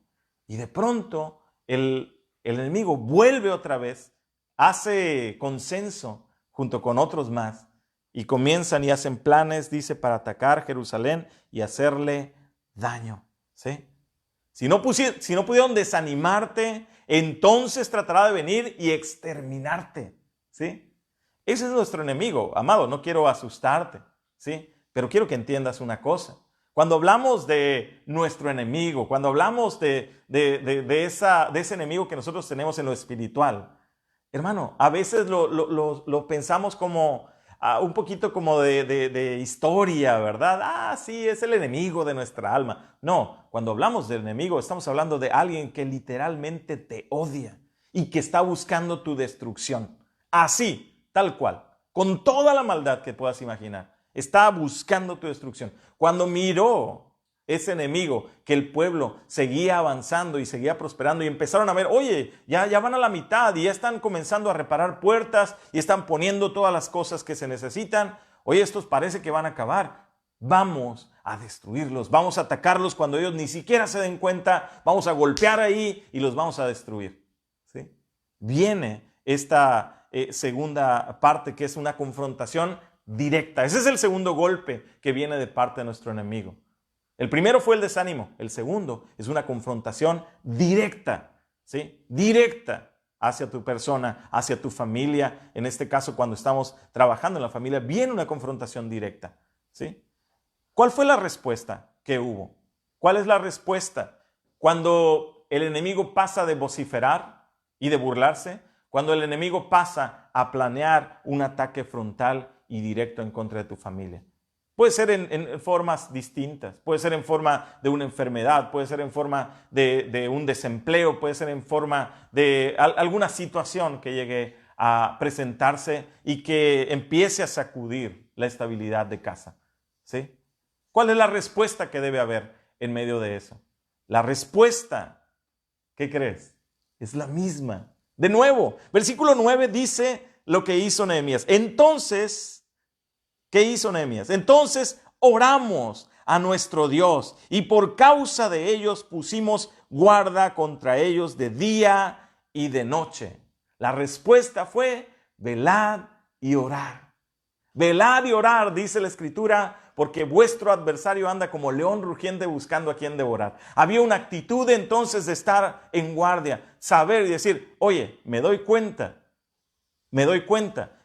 Y de pronto el enemigo vuelve otra vez, hace consenso junto con otros más, y comienzan y hacen planes, dice, para atacar Jerusalén y hacerle daño. ¿Sí? Si no pudieron desanimarte, entonces tratará de venir y exterminarte. ¿Sí? Ese es nuestro enemigo, amado. No quiero asustarte, ¿sí? Pero quiero que entiendas una cosa. Cuando hablamos de nuestro enemigo, cuando hablamos de ese enemigo que nosotros tenemos en lo espiritual, hermano, a veces lo pensamos como un poquito como de historia, ¿verdad? Sí, es el enemigo de nuestra alma. No, cuando hablamos del enemigo, estamos hablando de alguien que literalmente te odia y que está buscando tu destrucción. Así, tal cual, con toda la maldad que puedas imaginar. Está buscando tu destrucción. Cuando miró ese enemigo que el pueblo seguía avanzando y seguía prosperando y empezaron a ver, oye, ya van a la mitad y ya están comenzando a reparar puertas y están poniendo todas las cosas que se necesitan. Oye, estos parece que van a acabar. Vamos a destruirlos, vamos a atacarlos cuando ellos ni siquiera se den cuenta, vamos a golpear ahí y los vamos a destruir. ¿Sí? Viene esta segunda parte, que es una confrontación directa. Ese es el segundo golpe que viene de parte de nuestro enemigo. El primero fue el desánimo. El segundo es una confrontación directa, ¿sí? Directa hacia tu persona, hacia tu familia. En este caso, cuando estamos trabajando en la familia, viene una confrontación directa, ¿sí? ¿Cuál fue la respuesta que hubo? ¿Cuál es la respuesta? Cuando el enemigo pasa de vociferar y de burlarse, cuando el enemigo pasa a planear un ataque frontal y directo en contra de tu familia. Puede ser en formas distintas, puede ser en forma de una enfermedad, puede ser en forma de un desempleo, puede ser en forma de alguna situación que llegue a presentarse y que empiece a sacudir la estabilidad de casa. ¿Sí? ¿Cuál es la respuesta que debe haber en medio de eso? La respuesta, ¿qué crees? Es la misma. De nuevo, versículo 9 dice lo que hizo Nehemías. Entonces, ¿qué hizo Nehemías? Entonces oramos a nuestro Dios y por causa de ellos pusimos guarda contra ellos de día y de noche. La respuesta fue velad y orar. Velad y orar, dice la Escritura, porque vuestro adversario anda como león rugiente buscando a quien devorar. Había una actitud entonces de estar en guardia, saber y decir, oye, me doy cuenta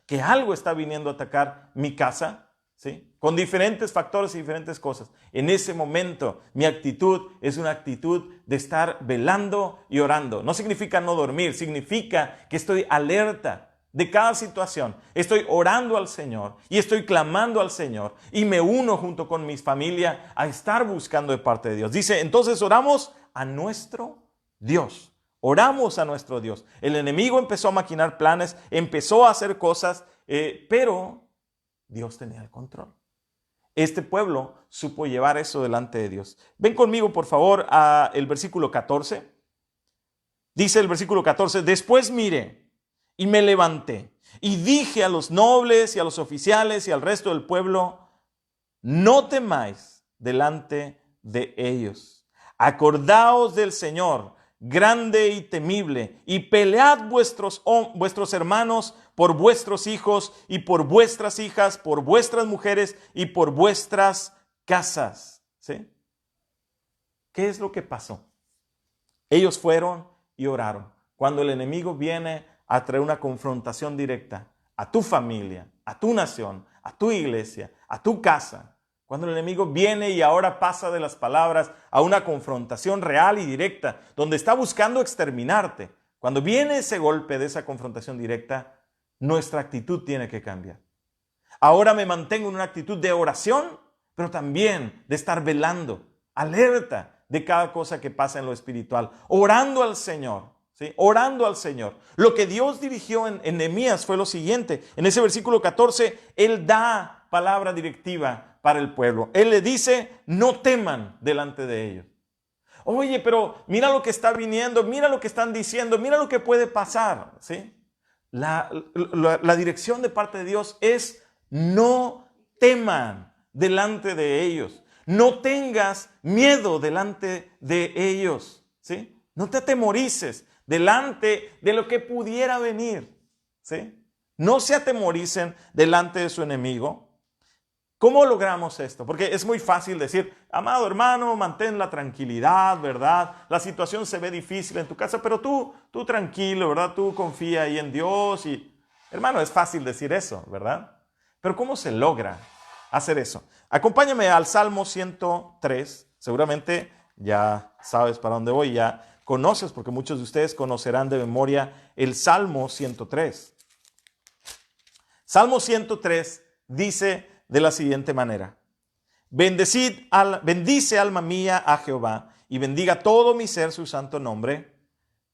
que algo está viniendo a atacar mi casa, ¿sí? Con diferentes factores y diferentes cosas. En ese momento, mi actitud es una actitud de estar velando y orando. No significa no dormir, significa que estoy alerta de cada situación. Estoy orando al Señor y estoy clamando al Señor y me uno junto con mi familia a estar buscando de parte de Dios. Dice, entonces oramos a nuestro Dios. Oramos a nuestro Dios. El enemigo empezó a maquinar planes, empezó a hacer cosas, pero Dios tenía el control. Este pueblo supo llevar eso delante de Dios. Ven conmigo, por favor, al versículo 14. Dice el versículo 14, después miré y me levanté y dije a los nobles y a los oficiales y al resto del pueblo, no temáis delante de ellos. Acordaos del Señor, grande y temible, y pelead vuestros hermanos por vuestros hijos y por vuestras hijas, por vuestras mujeres y por vuestras casas. ¿Sí? ¿Qué es lo que pasó? Ellos fueron y oraron. Cuando el enemigo viene a traer una confrontación directa a tu familia, a tu nación, a tu iglesia, a tu casa, cuando el enemigo viene y ahora pasa de las palabras a una confrontación real y directa, donde está buscando exterminarte, cuando viene ese golpe de esa confrontación directa, nuestra actitud tiene que cambiar. Ahora me mantengo en una actitud de oración, pero también de estar velando, alerta de cada cosa que pasa en lo espiritual, orando al Señor. ¿Sí? Orando al Señor. Lo que Dios dirigió en Nehemías fue lo siguiente. En ese versículo 14, Él da palabra directiva para el pueblo. Él le dice, no teman delante de ellos. Oye, pero mira lo que está viniendo, mira lo que están diciendo, mira lo que puede pasar. ¿Sí? La dirección de parte de Dios es, no teman delante de ellos. No tengas miedo delante de ellos. ¿Sí? No te atemorices delante de lo que pudiera venir. ¿Sí? No se atemoricen delante de su enemigo. ¿Cómo logramos esto? Porque es muy fácil decir, amado hermano, mantén la tranquilidad, ¿verdad? La situación se ve difícil en tu casa, pero tú tranquilo, ¿verdad? Tú confía ahí en Dios y, hermano, es fácil decir eso, ¿verdad? Pero ¿cómo se logra hacer eso? Acompáñame al Salmo 103. Seguramente ya sabes para dónde voy, ya conoces, porque muchos de ustedes conocerán de memoria el Salmo 103. Salmo 103 dice de la siguiente manera: bendice alma mía a Jehová, y bendiga todo mi ser su santo nombre.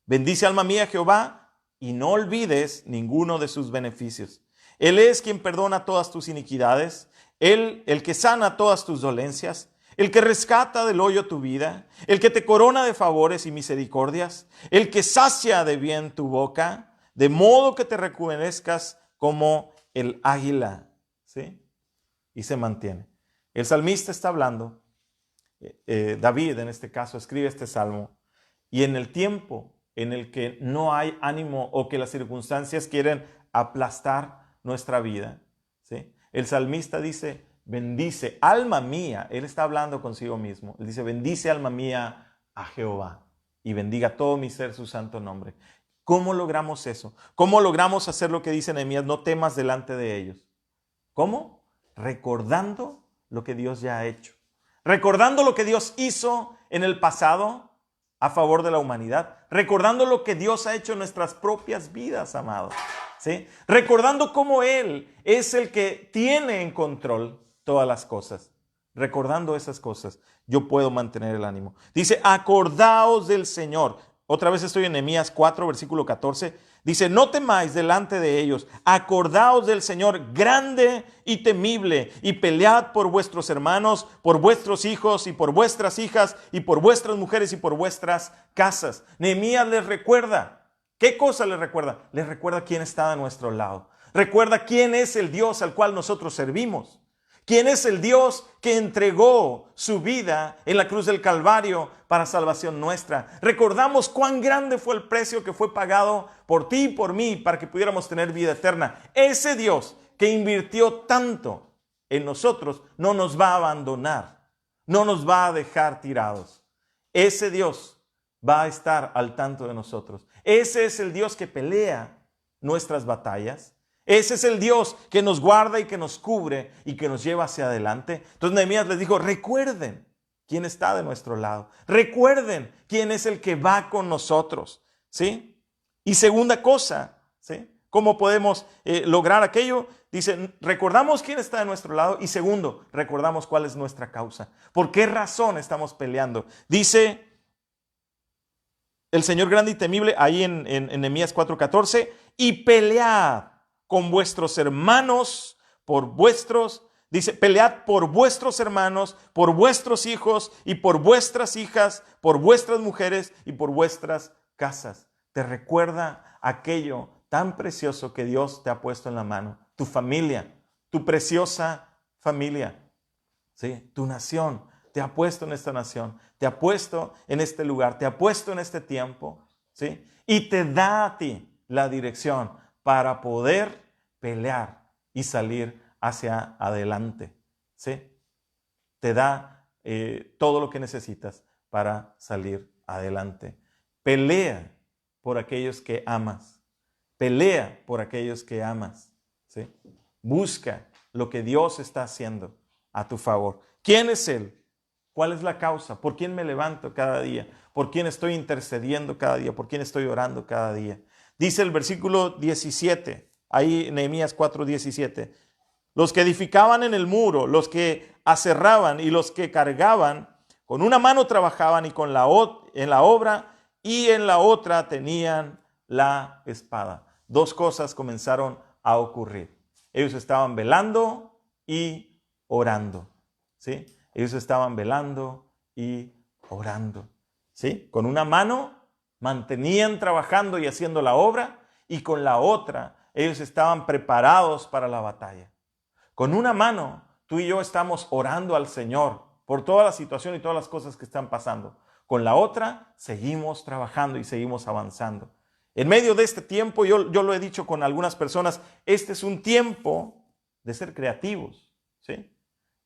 Bendice alma mía a Jehová, y no olvides ninguno de sus beneficios. Él es quien perdona todas tus iniquidades, Él el que sana todas tus dolencias, el que rescata del hoyo tu vida, el que te corona de favores y misericordias, el que sacia de bien tu boca, de modo que te rejuvenezcas como el águila. ¿Sí? Y se mantiene. El salmista está hablando, David en este caso escribe este salmo, y en el tiempo en el que no hay ánimo o que las circunstancias quieren aplastar nuestra vida, ¿sí? El salmista dice, bendice alma mía, él está hablando consigo mismo, él dice, bendice alma mía a Jehová y bendiga todo mi ser su santo nombre. ¿Cómo logramos eso? ¿Cómo logramos hacer lo que dice Nehemías? No temas delante de ellos. ¿Cómo? Recordando lo que Dios ya ha hecho. Recordando lo que Dios hizo en el pasado a favor de la humanidad. Recordando lo que Dios ha hecho en nuestras propias vidas, amados. ¿Sí? Recordando cómo Él es el que tiene en control todas las cosas. Recordando esas cosas, yo puedo mantener el ánimo. Dice, acordaos del Señor. Otra vez estoy en Nehemías 4, versículo 14. Dice, no temáis delante de ellos, acordaos del Señor grande y temible, y pelead por vuestros hermanos, por vuestros hijos y por vuestras hijas, y por vuestras mujeres y por vuestras casas. Nehemías les recuerda. ¿Qué cosa les recuerda? Les recuerda quién está a nuestro lado. Recuerda quién es el Dios al cual nosotros servimos. ¿Quién es el Dios que entregó su vida en la cruz del Calvario para salvación nuestra? Recordamos cuán grande fue el precio que fue pagado por ti y por mí para que pudiéramos tener vida eterna. Ese Dios que invirtió tanto en nosotros no nos va a abandonar, no nos va a dejar tirados. Ese Dios va a estar al tanto de nosotros. Ese es el Dios que pelea nuestras batallas. Ese es el Dios que nos guarda y que nos cubre y que nos lleva hacia adelante. Entonces Nehemías les dijo, recuerden quién está de nuestro lado. Recuerden quién es el que va con nosotros. ¿Sí? Y segunda cosa, ¿sí? ¿Cómo podemos lograr aquello? Dice, recordamos quién está de nuestro lado. Y segundo, recordamos cuál es nuestra causa. ¿Por qué razón estamos peleando? Dice el Señor grande y temible ahí en Nehemías 4:14, y pelead con vuestros hermanos, dice, pelead por vuestros hermanos, por vuestros hijos y por vuestras hijas, por vuestras mujeres y por vuestras casas. Te recuerda aquello tan precioso que Dios te ha puesto en la mano, tu familia, tu preciosa familia, ¿sí? Tu nación, te ha puesto en esta nación, te ha puesto en este lugar, te ha puesto en este tiempo, ¿sí? Y te da a ti la dirección para poder pelear y salir hacia adelante, ¿sí? Te da todo lo que necesitas para salir adelante. Pelea por aquellos que amas. Pelea por aquellos que amas, ¿sí? Busca lo que Dios está haciendo a tu favor. ¿Quién es Él? ¿Cuál es la causa? ¿Por quién me levanto cada día? ¿Por quién estoy intercediendo cada día? ¿Por quién estoy orando cada día? Dice el versículo 17, ahí Nehemías 4:17. Los que edificaban en el muro, los que aserraban y los que cargaban, con una mano trabajaban y en la obra y en la otra tenían la espada. Dos cosas comenzaron a ocurrir. Ellos estaban velando y orando, ¿sí? Ellos estaban velando y orando, ¿sí? Con una mano mantenían trabajando y haciendo la obra, y con la otra ellos estaban preparados para la batalla. Con una mano tú y yo estamos orando al Señor por toda la situación y todas las cosas que están pasando. Con la otra seguimos trabajando y seguimos avanzando. En medio de este tiempo, yo lo he dicho con algunas personas, este es un tiempo de ser creativos, ¿sí?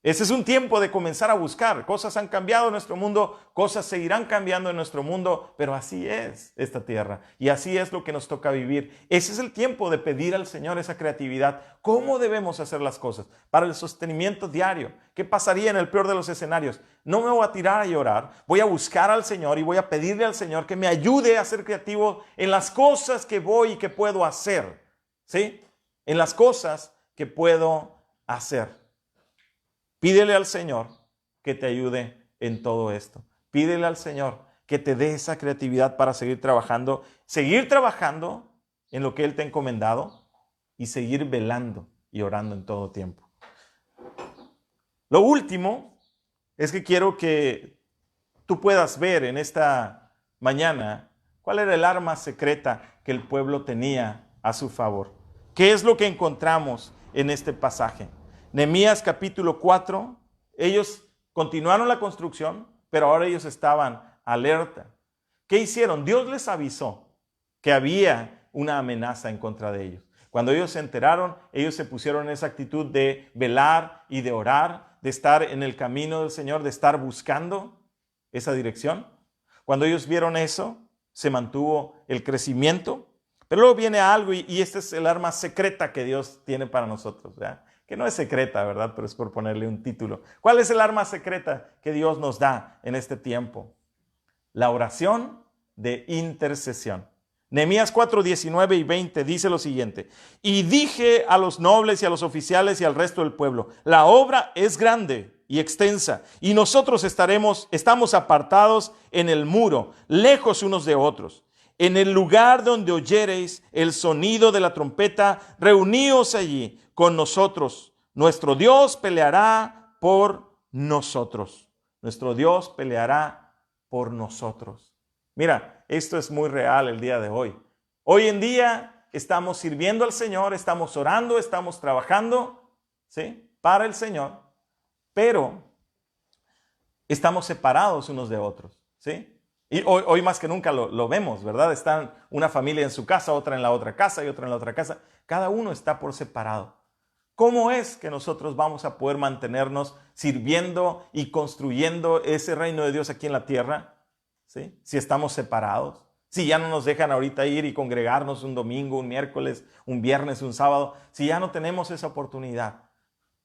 Este es un tiempo de comenzar a buscar. Cosas han cambiado en nuestro mundo, cosas seguirán cambiando en nuestro mundo, pero así es esta tierra y así es lo que nos toca vivir. Ese es el tiempo de pedir al Señor esa creatividad. ¿Cómo debemos hacer las cosas? Para el sostenimiento diario. ¿Qué pasaría en el peor de los escenarios? No me voy a tirar a llorar, voy a buscar al Señor y voy a pedirle al Señor que me ayude a ser creativo en las cosas que voy y que puedo hacer, ¿sí? En las cosas que puedo hacer. Pídele al Señor que te ayude en todo esto. Pídele al Señor que te dé esa creatividad para seguir trabajando en lo que Él te ha encomendado y seguir velando y orando en todo tiempo. Lo último es que quiero que tú puedas ver en esta mañana cuál era el arma secreta que el pueblo tenía a su favor. ¿Qué es lo que encontramos en este pasaje? Nehemías capítulo 4, ellos continuaron la construcción, pero ahora ellos estaban alerta. ¿Qué hicieron? Dios les avisó que había una amenaza en contra de ellos. Cuando ellos se enteraron, ellos se pusieron en esa actitud de velar y de orar, de estar en el camino del Señor, de estar buscando esa dirección. Cuando ellos vieron eso, se mantuvo el crecimiento. Pero luego viene algo y este es el arma secreta que Dios tiene para nosotros, ¿verdad? Que no es secreta, ¿verdad? Pero es por ponerle un título. ¿Cuál es el arma secreta que Dios nos da en este tiempo? La oración de intercesión. Nehemías 4, 19 y 20 dice lo siguiente: y dije a los nobles y a los oficiales y al resto del pueblo, la obra es grande y extensa, y nosotros estamos apartados en el muro, lejos unos de otros. En el lugar donde oyereis el sonido de la trompeta, reuníos allí con nosotros. Nuestro Dios peleará por nosotros. Nuestro Dios peleará por nosotros. Mira, esto es muy real el día de hoy. Hoy en día estamos sirviendo al Señor, estamos orando, estamos trabajando, ¿sí?, para el Señor, pero estamos separados unos de otros, ¿sí? Y hoy más que nunca lo vemos, ¿verdad? Están una familia en su casa, otra en la otra casa y otra en la otra casa. Cada uno está por separado. ¿Cómo es que nosotros vamos a poder mantenernos sirviendo y construyendo ese reino de Dios aquí en la tierra? ¿Sí? Si estamos separados, si ya no nos dejan ahorita ir y congregarnos un domingo, un miércoles, un viernes, un sábado, si ya no tenemos esa oportunidad.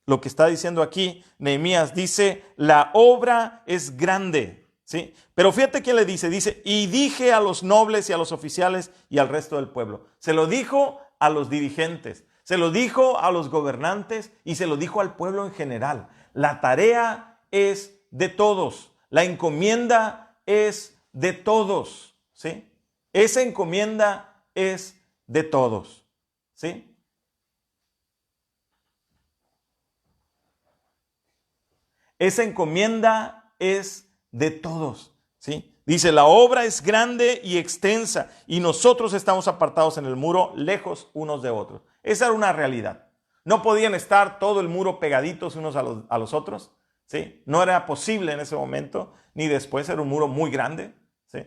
Lo que está diciendo aquí Nehemías dice, la obra es grande. ¿Sí? Pero fíjate quién le dice, y dije a los nobles y a los oficiales y al resto del pueblo. Se lo dijo a los dirigentes, se lo dijo a los gobernantes y se lo dijo al pueblo en general. La tarea es de todos, la encomienda es de todos, ¿sí? Esa encomienda es de todos, ¿sí? Esa encomienda es de todos, ¿sí? Dice, la obra es grande y extensa y nosotros estamos apartados en el muro, lejos unos de otros. Esa era una realidad. No podían estar todo el muro pegaditos unos a los otros, ¿sí? No era posible en ese momento, ni después, era un muro muy grande, ¿sí?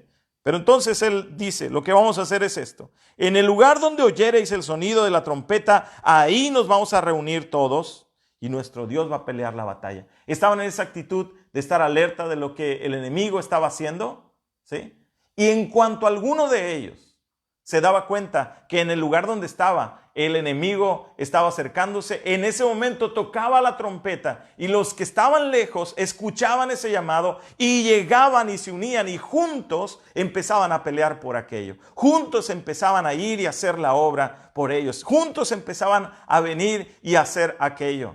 Pero entonces él dice, lo que vamos a hacer es esto. En el lugar donde oyereis el sonido de la trompeta, ahí nos vamos a reunir todos y nuestro Dios va a pelear la batalla. Estaban en esa actitud de estar alerta de lo que el enemigo estaba haciendo, ¿sí? Y en cuanto alguno de ellos se daba cuenta que en el lugar donde estaba el enemigo estaba acercándose, en ese momento tocaba la trompeta y los que estaban lejos escuchaban ese llamado y llegaban y se unían y juntos empezaban a pelear por aquello. Juntos empezaban a ir y hacer la obra por ellos. Juntos empezaban a venir y hacer aquello.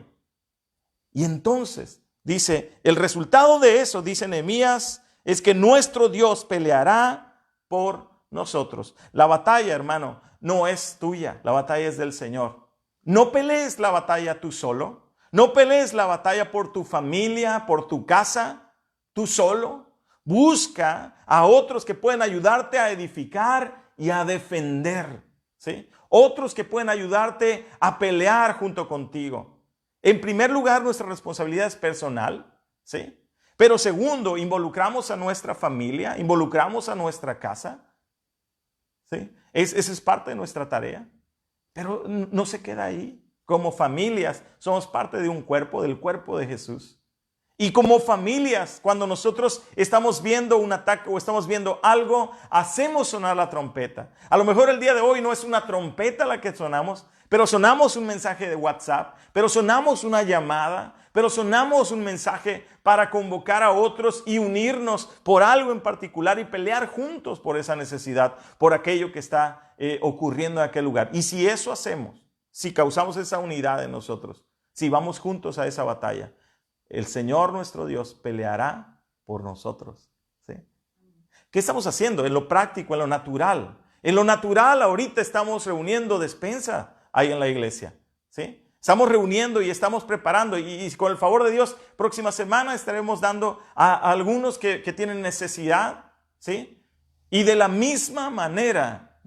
Y entonces dice, el resultado de eso, dice Nehemías, es que nuestro Dios peleará por nosotros. La batalla, hermano, no es tuya, la batalla es del Señor. No pelees la batalla tú solo, no pelees la batalla por tu familia, por tu casa, tú solo. Busca a otros que pueden ayudarte a edificar y a defender, ¿sí? Otros que pueden ayudarte a pelear junto contigo. En primer lugar, nuestra responsabilidad es personal, ¿sí? Pero segundo, involucramos a nuestra familia, involucramos a nuestra casa, ¿sí? Esa es parte de nuestra tarea. Pero no se queda ahí. Como familias somos parte de un cuerpo, del cuerpo de Jesús. Y como familias, cuando nosotros estamos viendo un ataque o estamos viendo algo, hacemos sonar la trompeta. A lo mejor el día de hoy no es una trompeta la que sonamos, pero sonamos un mensaje de WhatsApp, pero sonamos una llamada, pero sonamos un mensaje para convocar a otros y unirnos por algo en particular y pelear juntos por esa necesidad, por aquello que está ocurriendo en aquel lugar. Y si eso hacemos, si causamos esa unidad en nosotros, si vamos juntos a esa batalla, el Señor nuestro Dios peleará por nosotros. ¿Sí? ¿Qué estamos haciendo? En lo práctico, en lo natural. En lo natural ahorita estamos reuniendo despensa ahí en la iglesia. ¿Sí? Estamos reuniendo y estamos preparando y con el favor de Dios, próxima semana estaremos dando a algunos que tienen necesidad. ¿Sí? Y de la misma manera,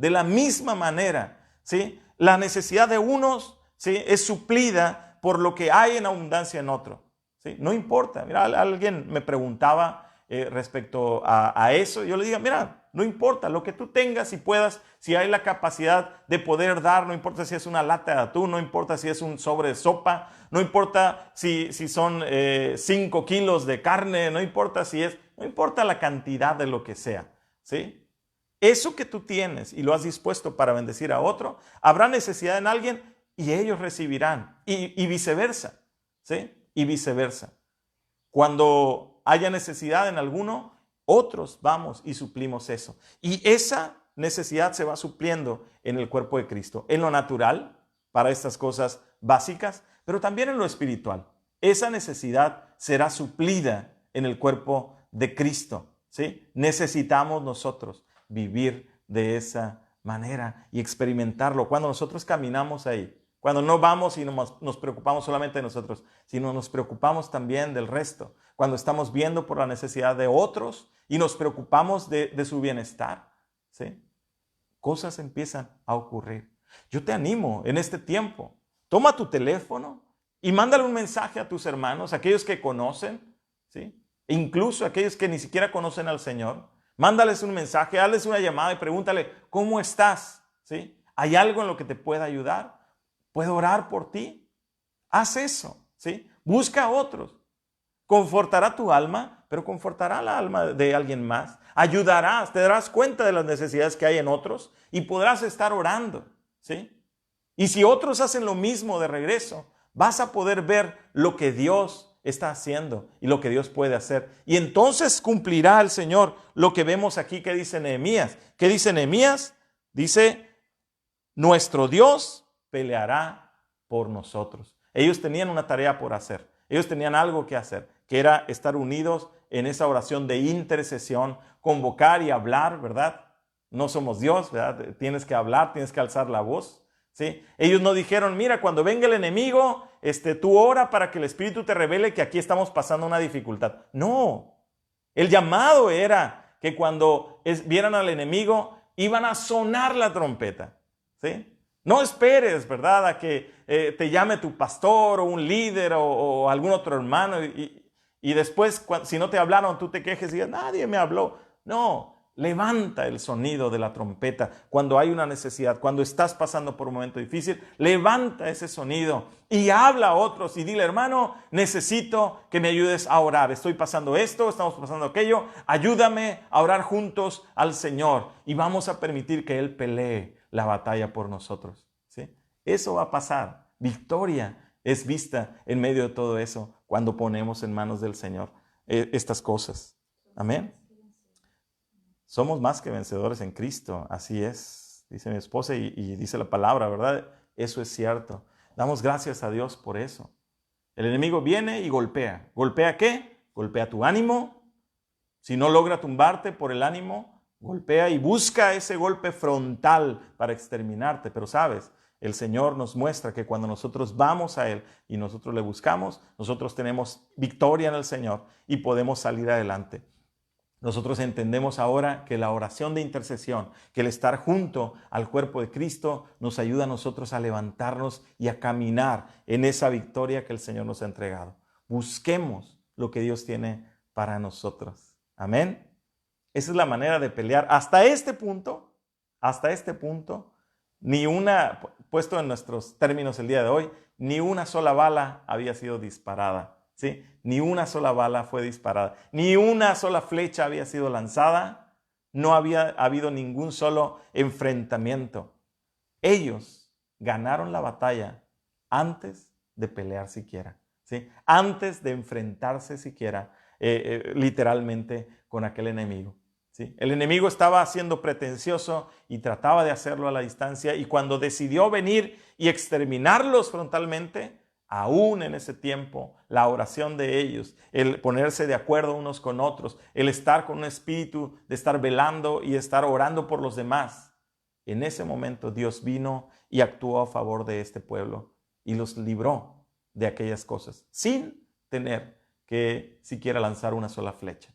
¿sí? La necesidad de unos, ¿sí? Es suplida por lo que hay en abundancia en otro. ¿Sí? No importa. Mira, alguien me preguntaba respecto a eso. Yo le digo, mira, no importa lo que tú tengas y puedas, si hay la capacidad de poder dar, no importa si es una lata de atún, no importa si es un sobre de sopa, no importa si son 5 kilos de carne, no importa la cantidad de lo que sea. ¿Sí? Eso que tú tienes y lo has dispuesto para bendecir a otro, habrá necesidad en alguien y ellos recibirán. Y viceversa. ¿Sí? Y viceversa. Cuando haya necesidad en alguno, otros vamos y suplimos eso. Y esa necesidad se va supliendo en el cuerpo de Cristo, en lo natural, para estas cosas básicas, pero también en lo espiritual. Esa necesidad será suplida en el cuerpo de Cristo. ¿Sí? Necesitamos nosotros vivir de esa manera y experimentarlo. Cuando nosotros caminamos ahí, cuando no vamos y nos preocupamos solamente de nosotros, sino nos preocupamos también del resto. Cuando estamos viendo por la necesidad de otros y nos preocupamos de su bienestar, ¿sí? Cosas empiezan a ocurrir. Yo te animo en este tiempo. Toma tu teléfono y mándale un mensaje a tus hermanos, aquellos que conocen, ¿sí? E incluso aquellos que ni siquiera conocen al Señor. Mándales un mensaje, hazles una llamada y pregúntale, ¿cómo estás? ¿Sí? ¿Hay algo en lo que te pueda ayudar? ¿Puedo orar por ti? Haz eso, ¿sí? Busca a otros. Confortará tu alma, pero confortará la alma de alguien más. Ayudarás, te darás cuenta de las necesidades que hay en otros y podrás estar orando, ¿sí? Y si otros hacen lo mismo de regreso, vas a poder ver lo que Dios está haciendo y lo que Dios puede hacer. Y entonces cumplirá el Señor lo que vemos aquí que dice Nehemías. ¿Qué dice Nehemías? Dice, nuestro Dios peleará por nosotros. Ellos tenían una tarea por hacer. Ellos tenían algo que hacer, que era estar unidos en esa oración de intercesión, convocar y hablar, ¿verdad? No somos Dios, ¿verdad? Tienes que hablar, tienes que alzar la voz, ¿sí? Ellos no dijeron, mira, cuando venga el enemigo, tú ora para que el Espíritu te revele que aquí estamos pasando una dificultad. No, el llamado era que cuando vieran al enemigo, iban a sonar la trompeta, ¿sí? No esperes, ¿verdad?, a que te llame tu pastor o un líder o algún otro hermano y después, si no te hablaron, tú te quejes y digas, nadie me habló. No, levanta el sonido de la trompeta cuando hay una necesidad, cuando estás pasando por un momento difícil, levanta ese sonido y habla a otros y dile, hermano, necesito que me ayudes a orar. Estoy pasando esto, estamos pasando aquello, ayúdame a orar juntos al Señor y vamos a permitir que Él pelee la batalla por nosotros, ¿sí? Eso va a pasar. Victoria es vista en medio de todo eso cuando ponemos en manos del Señor estas cosas. Amén. Somos más que vencedores en Cristo, así es, dice mi esposa y dice la palabra, ¿verdad? Eso es cierto. Damos gracias a Dios por eso. El enemigo viene y golpea. ¿Golpea qué? Golpea tu ánimo. Si no logra tumbarte por el ánimo, golpea y busca ese golpe frontal para exterminarte. Pero sabes, el Señor nos muestra que cuando nosotros vamos a Él y nosotros le buscamos, nosotros tenemos victoria en el Señor y podemos salir adelante. Nosotros entendemos ahora que la oración de intercesión, que el estar junto al cuerpo de Cristo nos ayuda a nosotros a levantarnos y a caminar en esa victoria que el Señor nos ha entregado. Busquemos lo que Dios tiene para nosotros. Amén. Esa es la manera de pelear. Hasta este punto, hasta este punto, ni una, puesto en nuestros términos el día de hoy, ni una sola bala había sido disparada, ¿sí? Ni una sola bala fue disparada, ni una sola flecha había sido lanzada, no había habido ningún solo enfrentamiento. Ellos ganaron la batalla antes de pelear siquiera, ¿sí? Antes de enfrentarse siquiera, literalmente, con aquel enemigo. ¿Sí? El enemigo estaba siendo pretencioso y trataba de hacerlo a la distancia, y cuando decidió venir y exterminarlos frontalmente, aún en ese tiempo, la oración de ellos, el ponerse de acuerdo unos con otros, el estar con un espíritu de estar velando y estar orando por los demás, en ese momento Dios vino y actuó a favor de este pueblo y los libró de aquellas cosas, sin tener que siquiera lanzar una sola flecha,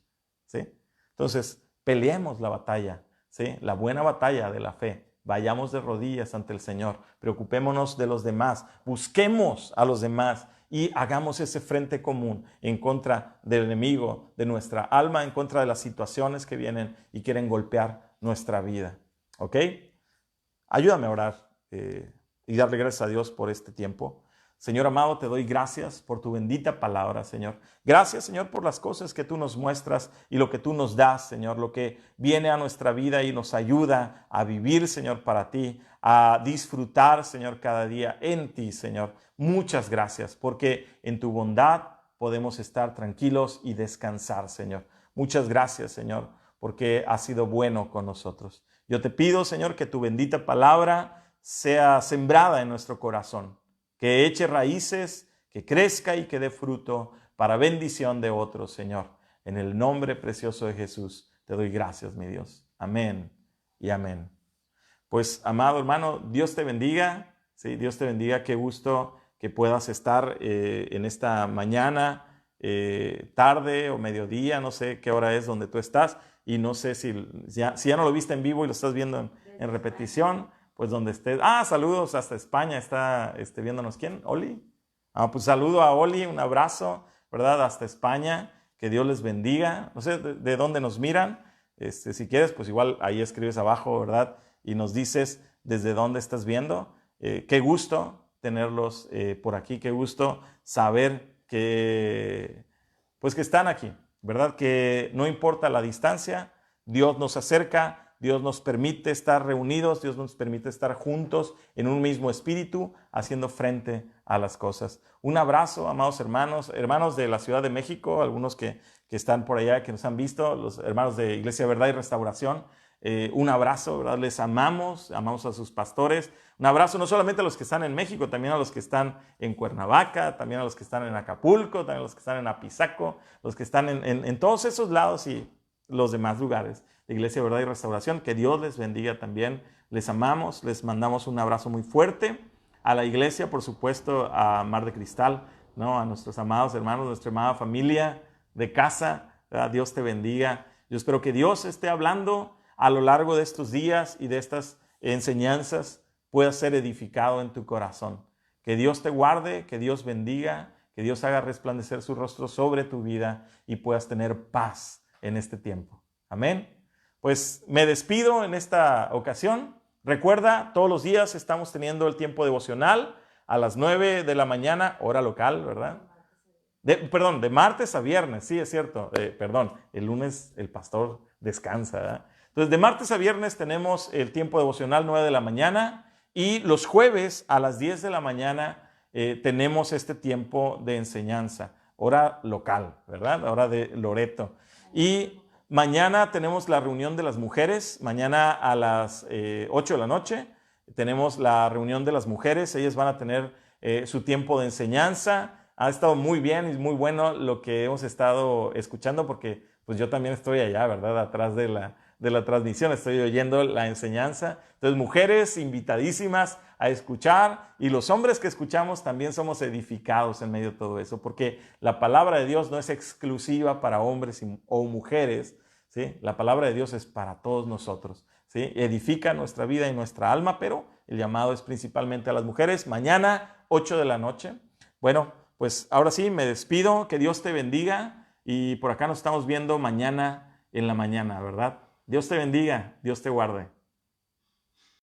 ¿sí? Entonces, peleemos la batalla, ¿sí? La buena batalla de la fe. Vayamos de rodillas ante el Señor. Preocupémonos de los demás. Busquemos a los demás y hagamos ese frente común en contra del enemigo de nuestra alma, en contra de las situaciones que vienen y quieren golpear nuestra vida. ¿Ok? Ayúdame a orar y darle gracias a Dios por este tiempo. Señor amado, te doy gracias por tu bendita palabra, Señor. Gracias, Señor, por las cosas que tú nos muestras y lo que tú nos das, Señor, lo que viene a nuestra vida y nos ayuda a vivir, Señor, para ti, a disfrutar, Señor, cada día en ti, Señor. Muchas gracias, porque en tu bondad podemos estar tranquilos y descansar, Señor. Muchas gracias, Señor, porque has sido bueno con nosotros. Yo te pido, Señor, que tu bendita palabra sea sembrada en nuestro corazón, que eche raíces, que crezca y que dé fruto para bendición de otros, Señor. En el nombre precioso de Jesús te doy gracias, mi Dios. Amén y amén. Pues, amado hermano, Dios te bendiga. Sí, Dios te bendiga. Qué gusto que puedas estar en esta mañana, tarde o mediodía, no sé qué hora es donde tú estás. Y no sé si ya no lo viste en vivo y lo estás viendo en repetición, pues donde estés. Saludos hasta España, está viéndonos. ¿Quién? ¿Oli? Pues saludo a Oli, un abrazo, ¿verdad? Hasta España, que Dios les bendiga. No sé de dónde nos miran. Si quieres, pues igual ahí escribes abajo, ¿verdad? Y nos dices desde dónde estás viendo. Qué gusto tenerlos por aquí, qué gusto saber que están aquí, ¿verdad? Que no importa la distancia, Dios nos acerca, Dios nos permite estar reunidos, Dios nos permite estar juntos en un mismo espíritu, haciendo frente a las cosas. Un abrazo, amados hermanos de la Ciudad de México, algunos que están por allá, que nos han visto, los hermanos de Iglesia Verdad y Restauración. Un abrazo, ¿verdad? Les amamos a sus pastores. Un abrazo no solamente a los que están en México, también a los que están en Cuernavaca, también a los que están en Acapulco, también a los que están en Apizaco, los que están en todos esos lados y los demás lugares de Iglesia Verdad y Restauración. Que Dios les bendiga también. Les amamos, les mandamos un abrazo muy fuerte. A la iglesia, por supuesto, a Mar de Cristal, ¿no? A nuestros amados hermanos, nuestra amada familia de casa, ¿verdad? Dios te bendiga. Yo espero que Dios esté hablando a lo largo de estos días y de estas enseñanzas, pueda ser edificado en tu corazón. Que Dios te guarde, que Dios bendiga, que Dios haga resplandecer su rostro sobre tu vida y puedas tener paz en este tiempo. Amén. Pues me despido en esta ocasión. Recuerda, todos los días estamos teniendo el tiempo devocional a las 9 de la mañana, hora local, ¿verdad? De martes a viernes, sí, es cierto. El lunes el pastor descansa, ¿verdad? Entonces, de martes a viernes tenemos el tiempo devocional 9 de la mañana y los jueves a las 10 de la mañana tenemos este tiempo de enseñanza, hora local, ¿verdad? Hora de Loreto. Y mañana tenemos la reunión de las mujeres, mañana a las 8 de la noche tenemos la reunión de las mujeres, ellas van a tener su tiempo de enseñanza. Ha estado muy bien y muy bueno lo que hemos estado escuchando porque pues yo también estoy allá, ¿verdad? Atrás de la transmisión, estoy oyendo la enseñanza. Entonces, mujeres invitadísimas a escuchar y los hombres que escuchamos también somos edificados en medio de todo eso, porque la palabra de Dios no es exclusiva para hombres o mujeres, ¿sí? La palabra de Dios es para todos nosotros, ¿sí? Edifica nuestra vida y nuestra alma, pero el llamado es principalmente a las mujeres. Mañana, 8 de la noche. Bueno, pues ahora sí, me despido, que Dios te bendiga y por acá nos estamos viendo mañana en la mañana, ¿verdad? Dios te bendiga, Dios te guarde.